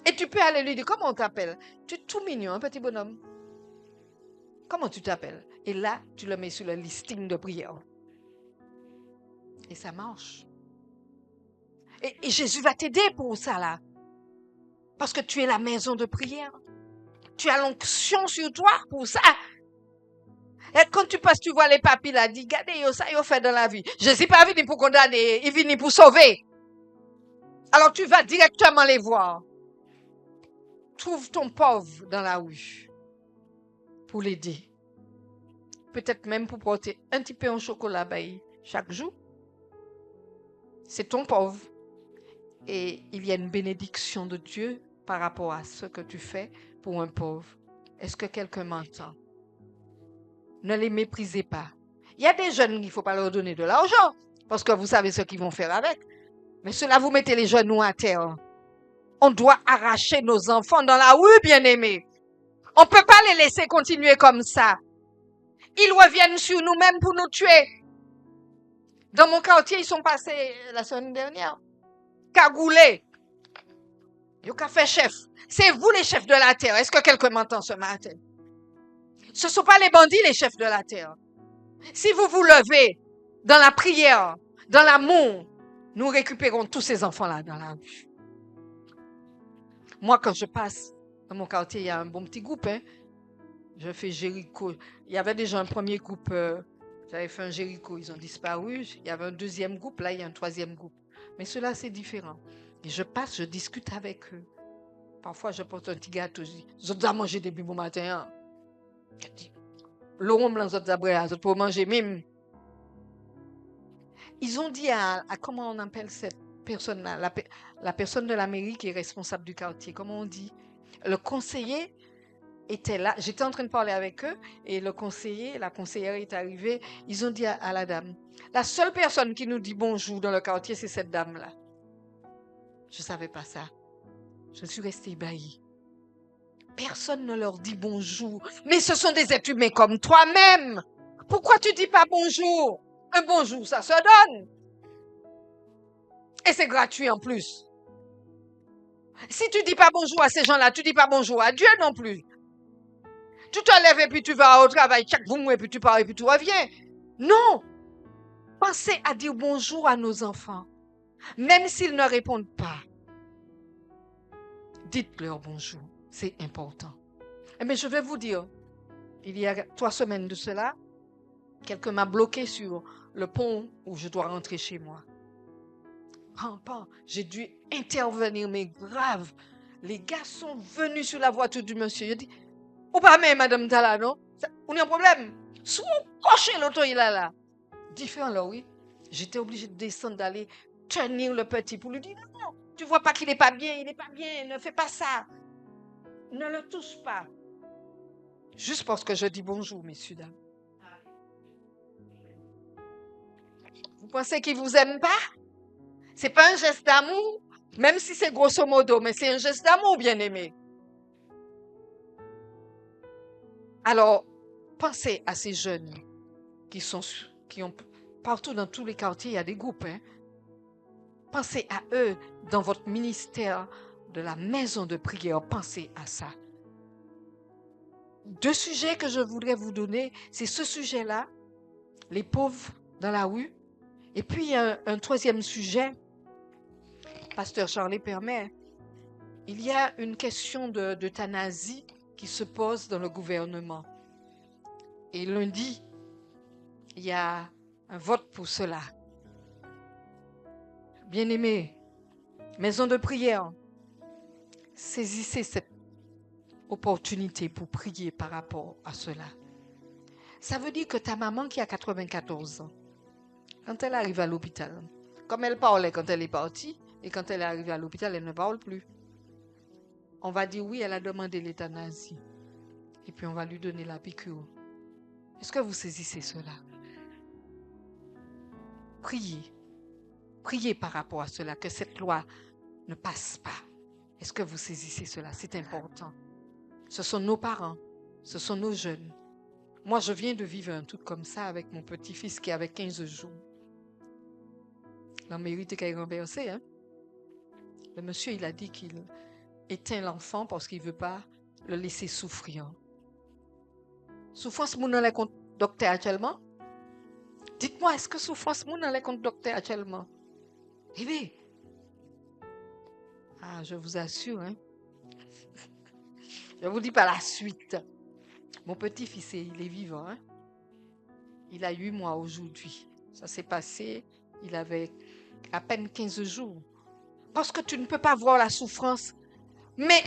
Et tu peux aller lui dire, comment on t'appelle? Tu es tout mignon, un petit bonhomme. Comment tu t'appelles? Et là, tu le mets sur le listing de prière. Et ça marche. Et Jésus va t'aider pour ça, là. Parce que tu es la maison de prière. Tu as l'onction sur toi pour ça. Et quand tu passes, tu vois les papis là, dis, regardez, ça, ils fait dans la vie. Je ne suis pas venu pour condamner, il venu pour sauver. Alors tu vas directement les voir. Trouve ton pauvre dans la rue pour l'aider. Peut-être même pour porter un petit peu en chocolat chaque jour. C'est ton pauvre. Et il y a une bénédiction de Dieu par rapport à ce que tu fais pour un pauvre. Est-ce que quelqu'un m'entend? Ne les méprisez pas. Il y a des jeunes, il ne faut pas leur donner de l'argent parce que vous savez ce qu'ils vont faire avec. Mais cela, vous mettez les genoux à terre. On doit arracher nos enfants dans la rue, bien-aimés. On ne peut pas les laisser continuer comme ça. Ils reviennent sur nous-mêmes pour nous tuer. Dans mon quartier, ils sont passés la semaine dernière. Cagoulés. Ils ont fait chef. C'est vous les chefs de la terre. Est-ce que quelqu'un m'entend ce matin? Ce ne sont pas les bandits les chefs de la terre. Si vous vous levez dans la prière, dans l'amour, nous récupérons tous ces enfants-là dans la rue. Moi, quand je passe dans mon quartier, il y a un bon petit groupe. Je fais Jéricho. Il y avait déjà un premier groupe. J'avais fait un Jéricho. Ils ont disparu. Il y avait un deuxième groupe. Là, il y a un troisième groupe. Mais cela, c'est différent. Et je passe, je discute avec eux. Parfois, je porte un petit gâteau. Je dis, vous avez mangé depuis bon matin. Je dis, l'homme blanc, vous avez pour manger même. Ils ont dit à comment on appelle cette personne-là, la personne de la mairie qui est responsable du quartier, comment on dit? Le conseiller était là. J'étais en train de parler avec eux et le conseiller, la conseillère est arrivée. Ils ont dit à la dame, la seule personne qui nous dit bonjour dans le quartier, c'est cette dame-là. Je ne savais pas ça. Je suis restée ébahie. Personne ne leur dit bonjour. Mais ce sont des êtres humains comme toi-même. Pourquoi tu ne dis pas bonjour? Un bonjour, ça se donne. Et c'est gratuit en plus. Si tu ne dis pas bonjour à ces gens-là, tu ne dis pas bonjour à Dieu non plus. Tu te lèves et puis tu vas au travail, chaque boum, et puis tu pars et puis tu reviens. Non. Pensez à dire bonjour à nos enfants. Même s'ils ne répondent pas. Dites-leur bonjour. C'est important. Mais je vais vous dire, il y a 3 semaines de cela, quelqu'un m'a bloqué sur le pont où je dois rentrer chez moi. J'ai dû intervenir, mais grave. Les gars sont venus sur la voiture du monsieur. Je dis, ou pas mais madame Tala, non? On a un problème. Soit cocher l'auto, il est là. Différent là, oui. J'étais obligée de descendre, d'aller tenir le petit pour lui dire, non, tu vois pas qu'il n'est pas bien, il n'est pas bien, ne fais pas ça. Ne le touche pas. Juste parce que je dis bonjour, messieurs, dames. Vous pensez qu'il ne vous aime pas? Ce n'est pas un geste d'amour, même si c'est grosso modo, mais c'est un geste d'amour, bien-aimé. Alors, pensez à ces jeunes qui ont partout dans tous les quartiers, il y a des groupes. Pensez à eux dans votre ministère de la maison de prière. Pensez à ça. 2 sujets que je voudrais vous donner, c'est ce sujet-là, les pauvres dans la rue. Et puis, il y a un 3e sujet, Pasteur Charlie permet, il y a une question d'euthanasie qui se pose dans le gouvernement. Et lundi, il y a un vote pour cela. Bien-aimés, maison de prière, saisissez cette opportunité pour prier par rapport à cela. Ça veut dire que ta maman qui a 94 ans, quand elle arrive à l'hôpital, comme elle parlait quand elle est partie, et quand elle est arrivée à l'hôpital, elle ne parle plus. On va dire oui, elle a demandé l'euthanasie. Et puis on va lui donner la piqûre. Est-ce que vous saisissez cela? Priez. Priez par rapport à cela, que cette loi ne passe pas. Est-ce que vous saisissez cela? C'est important. Ce sont nos parents, ce sont nos jeunes. Moi, je viens de vivre un truc comme ça avec mon petit-fils qui avait 15 jours. Il en mérite qu'il ait renversé, hein? Le monsieur, il a dit qu'il éteint l'enfant parce qu'il ne veut pas le laisser souffrir. Souffrance, mon allait contre docteur actuellement? Dites-moi, est-ce que souffrance, mon allait contre docteur actuellement? Eh bien, je vous assure, hein? Je ne vous dis pas la suite. Mon petit-fils, il est vivant, hein? Il a 8 mois aujourd'hui. Ça s'est passé, il avait à peine 15 jours. Parce que tu ne peux pas voir la souffrance. Mais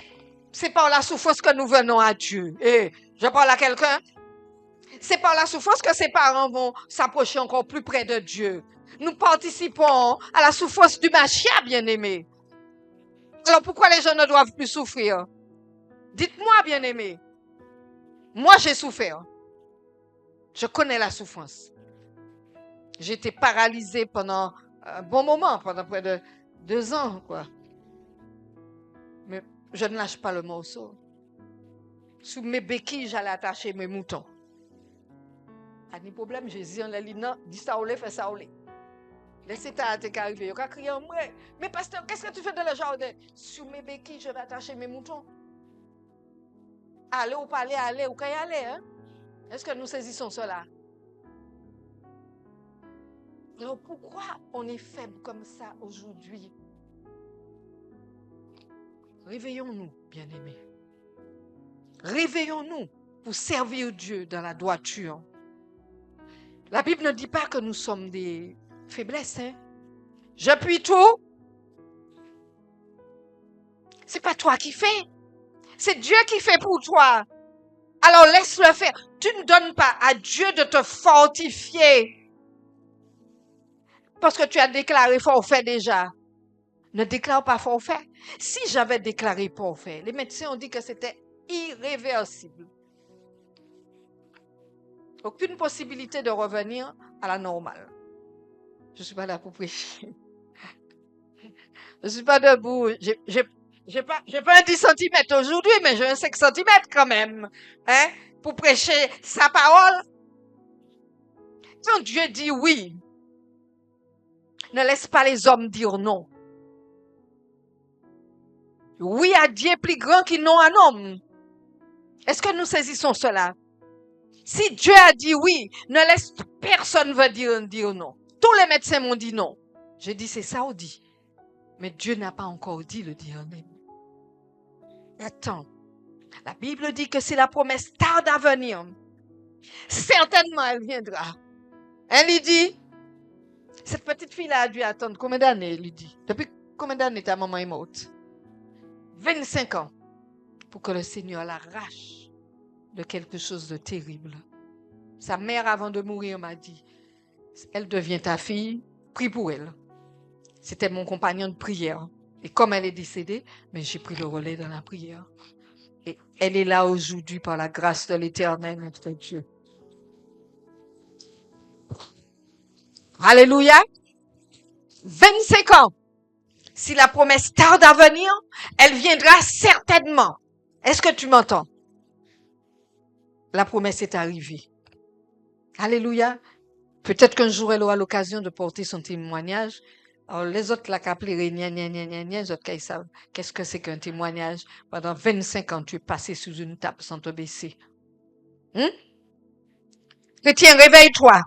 c'est par la souffrance que nous venons à Dieu. Et je parle à quelqu'un. C'est par la souffrance que ses parents vont s'approcher encore plus près de Dieu. Nous participons à la souffrance du Machia, bien-aimé. Alors pourquoi les gens ne doivent plus souffrir? Dites-moi, bien-aimé. Moi, j'ai souffert. Je connais la souffrance. J'étais paralysée pendant un bon moment, pendant près de 2 ans, quoi. Mais je ne lâche pas le morceau. Sous mes béquilles, j'allais attacher mes moutons. Pas de problème, Jésus, on l'a dit non, dis ça ou fais ça ou laissez ta tête arriver. Il a crié en moi. Mais pasteur, qu'est-ce que tu fais dans le jardin? Sous mes béquilles, je vais attacher mes moutons. Allez ou pas aller, allez ou pas y aller, hein? Est-ce que nous saisissons cela? Alors pourquoi on est faible comme ça aujourd'hui? Réveillons-nous, bien-aimés. Réveillons-nous pour servir Dieu dans la droiture. La Bible ne dit pas que nous sommes des faiblesses, hein? J'appuie tout. C'est pas toi qui fais. C'est Dieu qui fait pour toi. Alors laisse-le faire. Tu ne donnes pas à Dieu de te fortifier. Parce que tu as déclaré forfait déjà. Ne déclare pas forfait. Si j'avais déclaré forfait, les médecins ont dit que c'était irréversible. Aucune possibilité de revenir à la normale. Je ne suis pas là pour prêcher. Je ne suis pas debout. J'ai pas un 10 cm aujourd'hui, mais j'ai un 5 cm quand même. Hein? Pour prêcher sa parole. Quand Dieu dit oui, ne laisse pas les hommes dire non. Oui à Dieu est plus grand qu'il non à l'homme. Est-ce que nous saisissons cela? Si Dieu a dit oui, ne laisse personne dire non. Tous les médecins m'ont dit non. J'ai dit c'est ça ou dit. Mais Dieu n'a pas encore dit le dernier. Attends. La Bible dit que si la promesse tarde à venir, certainement elle viendra. Elle lui dit, cette petite fille-là a dû attendre combien d'années, elle lui dit? Depuis combien d'années ta maman est morte? 25 ans. Pour que le Seigneur l'arrache de quelque chose de terrible. Sa mère, avant de mourir, m'a dit, elle devient ta fille, prie pour elle. C'était mon compagnon de prière. Et comme elle est décédée, mais j'ai pris le relais dans la prière. Et elle est là aujourd'hui par la grâce de l'Éternel, notre Dieu. Alléluia. 25 ans. Si la promesse tarde à venir, elle viendra certainement. Est-ce que tu m'entends? La promesse est arrivée. Alléluia. Peut-être qu'un jour, elle aura l'occasion de porter son témoignage. Alors, les autres la qu'appelé les autres qui savent qu'est-ce que c'est qu'un témoignage. Pendant 25 ans, tu es passé sous une table sans te baisser. Chrétien, réveille-toi.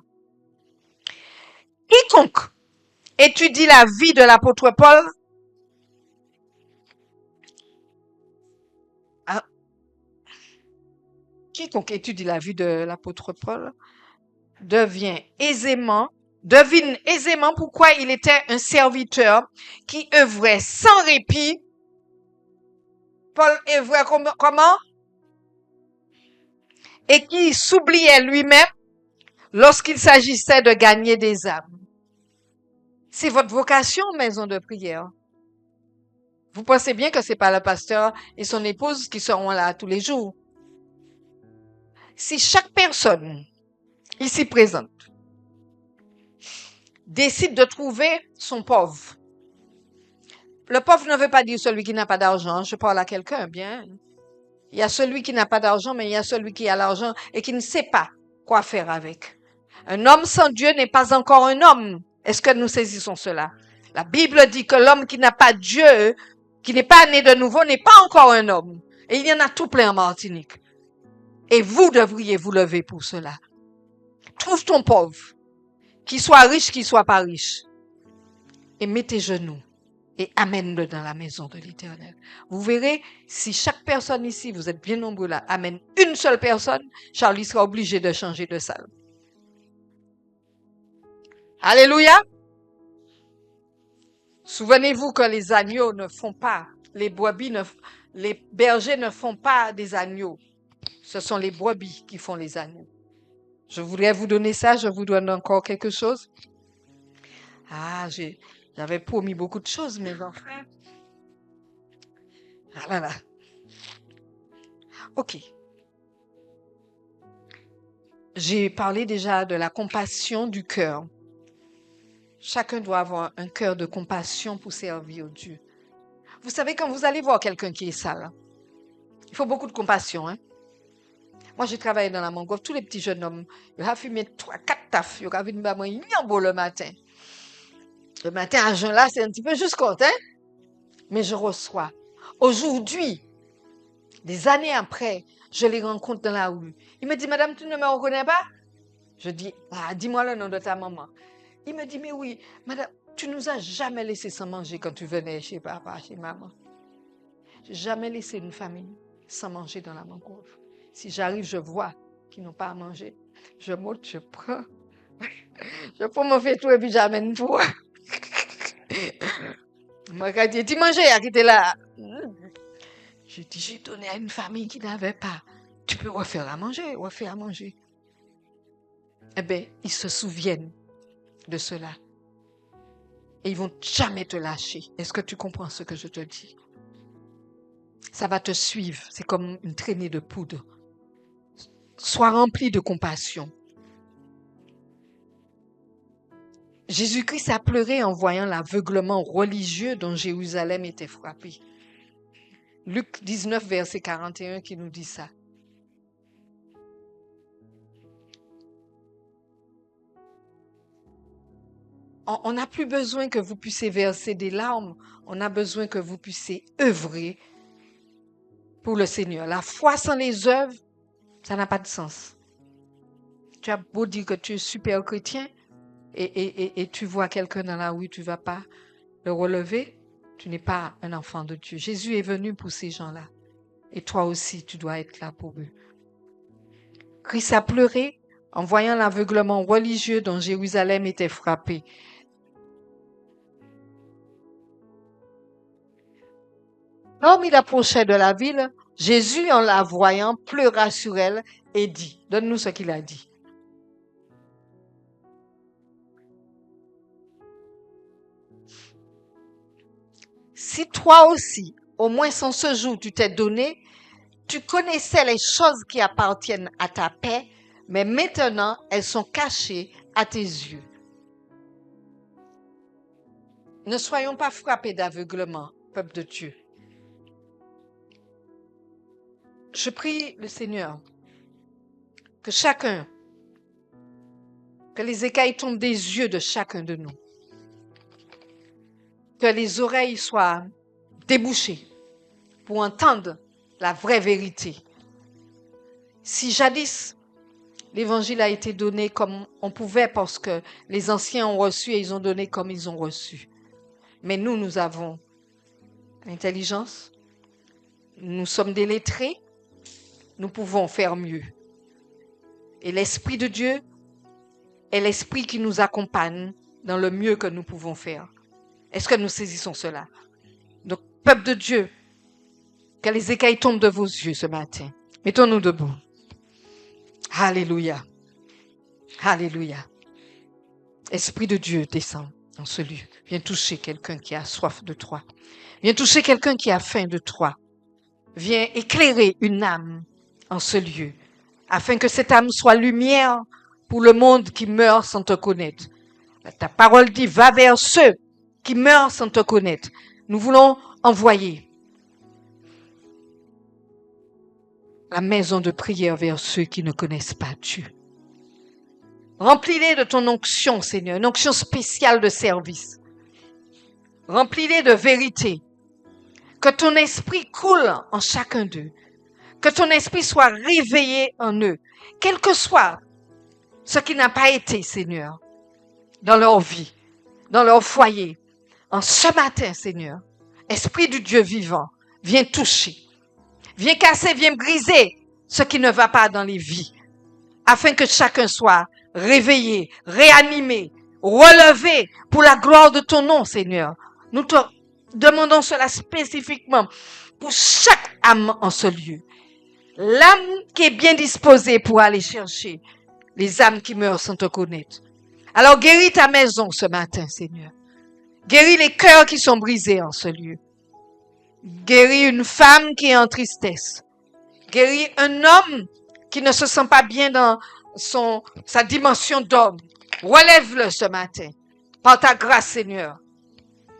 Quiconque étudie la vie de l'apôtre Paul, quiconque étudie la vie de l'apôtre Paul devient aisément devine aisément pourquoi il était un serviteur qui œuvrait sans répit. Paul œuvrait comment? Et qui s'oubliait lui-même lorsqu'il s'agissait de gagner des âmes. C'est votre vocation, maison de prière. Vous pensez bien que c'est pas le pasteur et son épouse qui seront là tous les jours. Si chaque personne ici présente décide de trouver son pauvre, le pauvre ne veut pas dire celui qui n'a pas d'argent, je parle à quelqu'un, bien. Il y a celui qui n'a pas d'argent, mais il y a celui qui a l'argent et qui ne sait pas quoi faire avec. Un homme sans Dieu n'est pas encore un homme. Est-ce que nous saisissons cela? La Bible dit que l'homme qui n'a pas Dieu, qui n'est pas né de nouveau, n'est pas encore un homme. Et il y en a tout plein en Martinique. Et vous devriez vous lever pour cela. Trouve ton pauvre, qu'il soit riche, qu'il soit pas riche, et mets tes genoux et amène-le dans la maison de l'Éternel. Vous verrez, si chaque personne ici, vous êtes bien nombreux là, amène une seule personne, Charlie sera obligé de changer de salle. Alléluia! Souvenez-vous que les agneaux ne font pas, les bergers ne font pas des agneaux. Ce sont les brebis qui font les agneaux. Je voudrais vous donner ça, je vous donne encore quelque chose. Ah, j'avais promis beaucoup de choses, mes enfants. Ah là là. Ok. J'ai parlé déjà de la compassion du cœur. Chacun doit avoir un cœur de compassion pour servir Dieu. Vous savez, quand vous allez voir quelqu'un qui est sale, il faut beaucoup de compassion. Hein? Moi, j'ai travaillé dans la mangrove. Tous les petits jeunes hommes, ils ont fumé 3-4 tafs. Ils ont vu le matin. Le matin, à jeun là, c'est un petit peu juste compte, hein? Mais je reçois. Aujourd'hui, des années après, je les rencontre dans la rue. Il me dit, madame, tu ne me reconnais pas? Je dis, ah, dis-moi le nom de ta maman. Il me dit, mais oui, madame, tu nous as jamais laissé sans manger quand tu venais chez papa, chez maman. J'ai jamais laissé une famille sans manger dans la mangrove. Si j'arrive, je vois qu'ils n'ont pas à manger. Je monte, je prends. Je prends mon faitout et puis j'amène tout. Moi, quand il dit manger, il était là. Je dis, j'ai donné à une famille qui n'avait pas. Tu peux refaire à manger. Eh bien, ils se souviennent de cela. Et ils vont jamais te lâcher. Est-ce que tu comprends ce que je te dis? Ça va te suivre. C'est comme une traînée de poudre. Sois rempli de compassion. Jésus-Christ a pleuré en voyant l'aveuglement religieux dont Jérusalem était frappée. Luc 19, verset 41 qui nous dit ça. On n'a plus besoin que vous puissiez verser des larmes. On a besoin que vous puissiez œuvrer pour le Seigneur. La foi sans les œuvres, ça n'a pas de sens. Tu as beau dire que tu es super chrétien et tu vois quelqu'un dans la rue, tu ne vas pas le relever. Tu n'es pas un enfant de Dieu. Jésus est venu pour ces gens-là. Et toi aussi, tu dois être là pour eux. Christ a pleuré en voyant l'aveuglement religieux dont Jérusalem était frappée. Comme il approchait de la ville, Jésus, en la voyant, pleura sur elle et dit, donne-nous ce qu'il a dit. Si toi aussi, au moins en ce jour, tu t'es donné, tu connaissais les choses qui appartiennent à ta paix, mais maintenant, elles sont cachées à tes yeux. Ne soyons pas frappés d'aveuglement, peuple de Dieu. Je prie le Seigneur que les écailles tombent des yeux de chacun de nous, que les oreilles soient débouchées pour entendre la vraie vérité. Si jadis, l'évangile a été donné comme on pouvait parce que les anciens ont reçu et ils ont donné comme ils ont reçu. Mais nous avons l'intelligence, nous sommes des lettrés, nous pouvons faire mieux. Et l'Esprit de Dieu est l'Esprit qui nous accompagne dans le mieux que nous pouvons faire. Est-ce que nous saisissons cela? Donc, peuple de Dieu, que les écailles tombent de vos yeux ce matin. Mettons-nous debout. Alléluia. Alléluia. Esprit de Dieu, descend dans ce lieu. Viens toucher quelqu'un qui a soif de toi. Viens toucher quelqu'un qui a faim de toi. Viens éclairer une âme en ce lieu, afin que cette âme soit lumière pour le monde qui meurt sans te connaître. Ta parole dit, va vers ceux qui meurent sans te connaître. Nous voulons envoyer la maison de prière vers ceux qui ne connaissent pas Dieu. Remplis-les de ton onction, Seigneur, une onction spéciale de service. Remplis-les de vérité. Que ton esprit coule en chacun d'eux. Que ton esprit soit réveillé en eux, quel que soit ce qui n'a pas été, Seigneur, dans leur vie, dans leur foyer. En ce matin, Seigneur, Esprit du Dieu vivant, viens toucher, viens casser, viens briser ce qui ne va pas dans les vies, afin que chacun soit réveillé, réanimé, relevé pour la gloire de ton nom, Seigneur. Nous te demandons cela spécifiquement pour chaque âme en ce lieu. L'âme qui est bien disposée pour aller chercher les âmes qui meurent sans te connaître. Alors guéris ta maison ce matin, Seigneur. Guéris les cœurs qui sont brisés en ce lieu. Guéris une femme qui est en tristesse. Guéris un homme qui ne se sent pas bien dans sa dimension d'homme. Relève-le ce matin par ta grâce, Seigneur.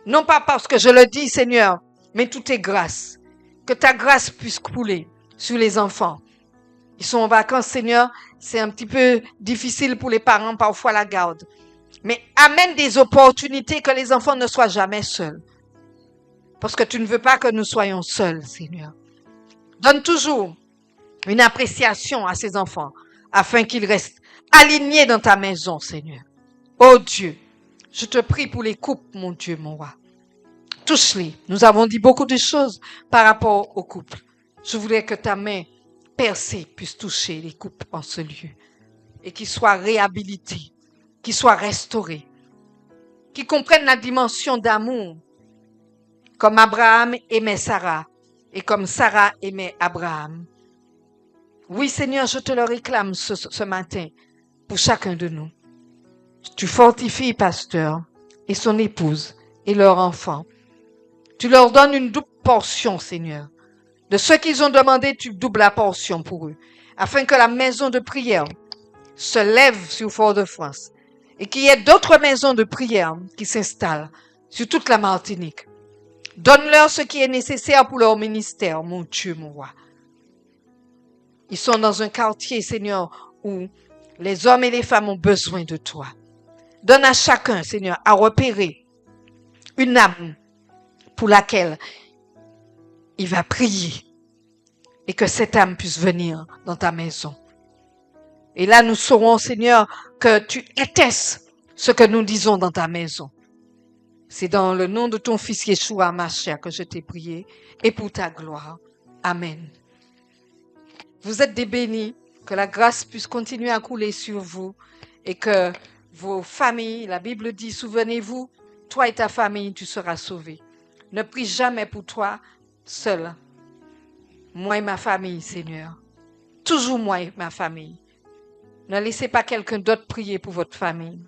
Non pas parce que je le dis, Seigneur, mais tout est grâce. Que ta grâce puisse couler sur les enfants. Ils sont en vacances, Seigneur. C'est un petit peu difficile pour les parents, parfois la garde. Mais amène des opportunités que les enfants ne soient jamais seuls. Parce que tu ne veux pas que nous soyons seuls, Seigneur. Donne toujours une appréciation à ces enfants afin qu'ils restent alignés dans ta maison, Seigneur. Oh Dieu, je te prie pour les couples, mon Dieu, mon roi. Touche-les. Nous avons dit beaucoup de choses par rapport aux couples. Je voudrais que ta main percée puisse toucher les couples en ce lieu et qu'ils soient réhabilités, qu'ils soient restaurés, qu'ils comprennent la dimension d'amour comme Abraham aimait Sarah et comme Sarah aimait Abraham. Oui, Seigneur, je te le réclame ce matin pour chacun de nous. Tu fortifies pasteur et son épouse et leur enfant. Tu leur donnes une double portion, Seigneur. De ce qu'ils ont demandé, tu doubles la portion pour eux, afin que la maison de prière se lève sur Fort-de-France et qu'il y ait d'autres maisons de prière qui s'installent sur toute la Martinique. Donne-leur ce qui est nécessaire pour leur ministère, mon Dieu, mon roi. Ils sont dans un quartier, Seigneur, où les hommes et les femmes ont besoin de toi. Donne à chacun, Seigneur, à repérer une âme pour laquelle il va prier et que cette âme puisse venir dans ta maison. Et là, nous saurons, Seigneur, que tu étesses ce que nous disons dans ta maison. C'est dans le nom de ton Fils Yeshua, ma chère, que je t'ai prié et pour ta gloire. Amen. Vous êtes des bénis, que la grâce puisse continuer à couler sur vous et que vos familles, la Bible dit, souvenez-vous, toi et ta famille, tu seras sauvé. Ne prie jamais pour toi seul. Moi et ma famille, Seigneur. Toujours moi et ma famille. Ne laissez pas quelqu'un d'autre prier pour votre famille,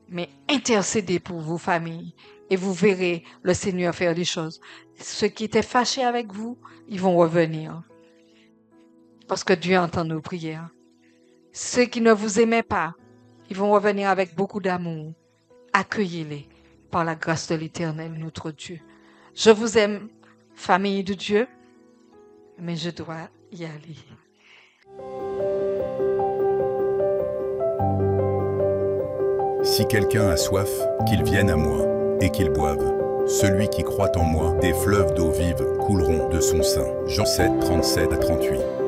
mais intercédez pour vos familles et vous verrez le Seigneur faire des choses. Ceux qui étaient fâchés avec vous, ils vont revenir. Parce que Dieu entend nos prières. Ceux qui ne vous aimaient pas, ils vont revenir avec beaucoup d'amour. Accueillez-les par la grâce de l'Éternel, notre Dieu. Je vous aime, famille de Dieu, mais je dois y aller. Si quelqu'un a soif, qu'il vienne à moi, et qu'il boive. Celui qui croit en moi, des fleuves d'eau vive couleront de son sein. Jean 7, 37 à 38.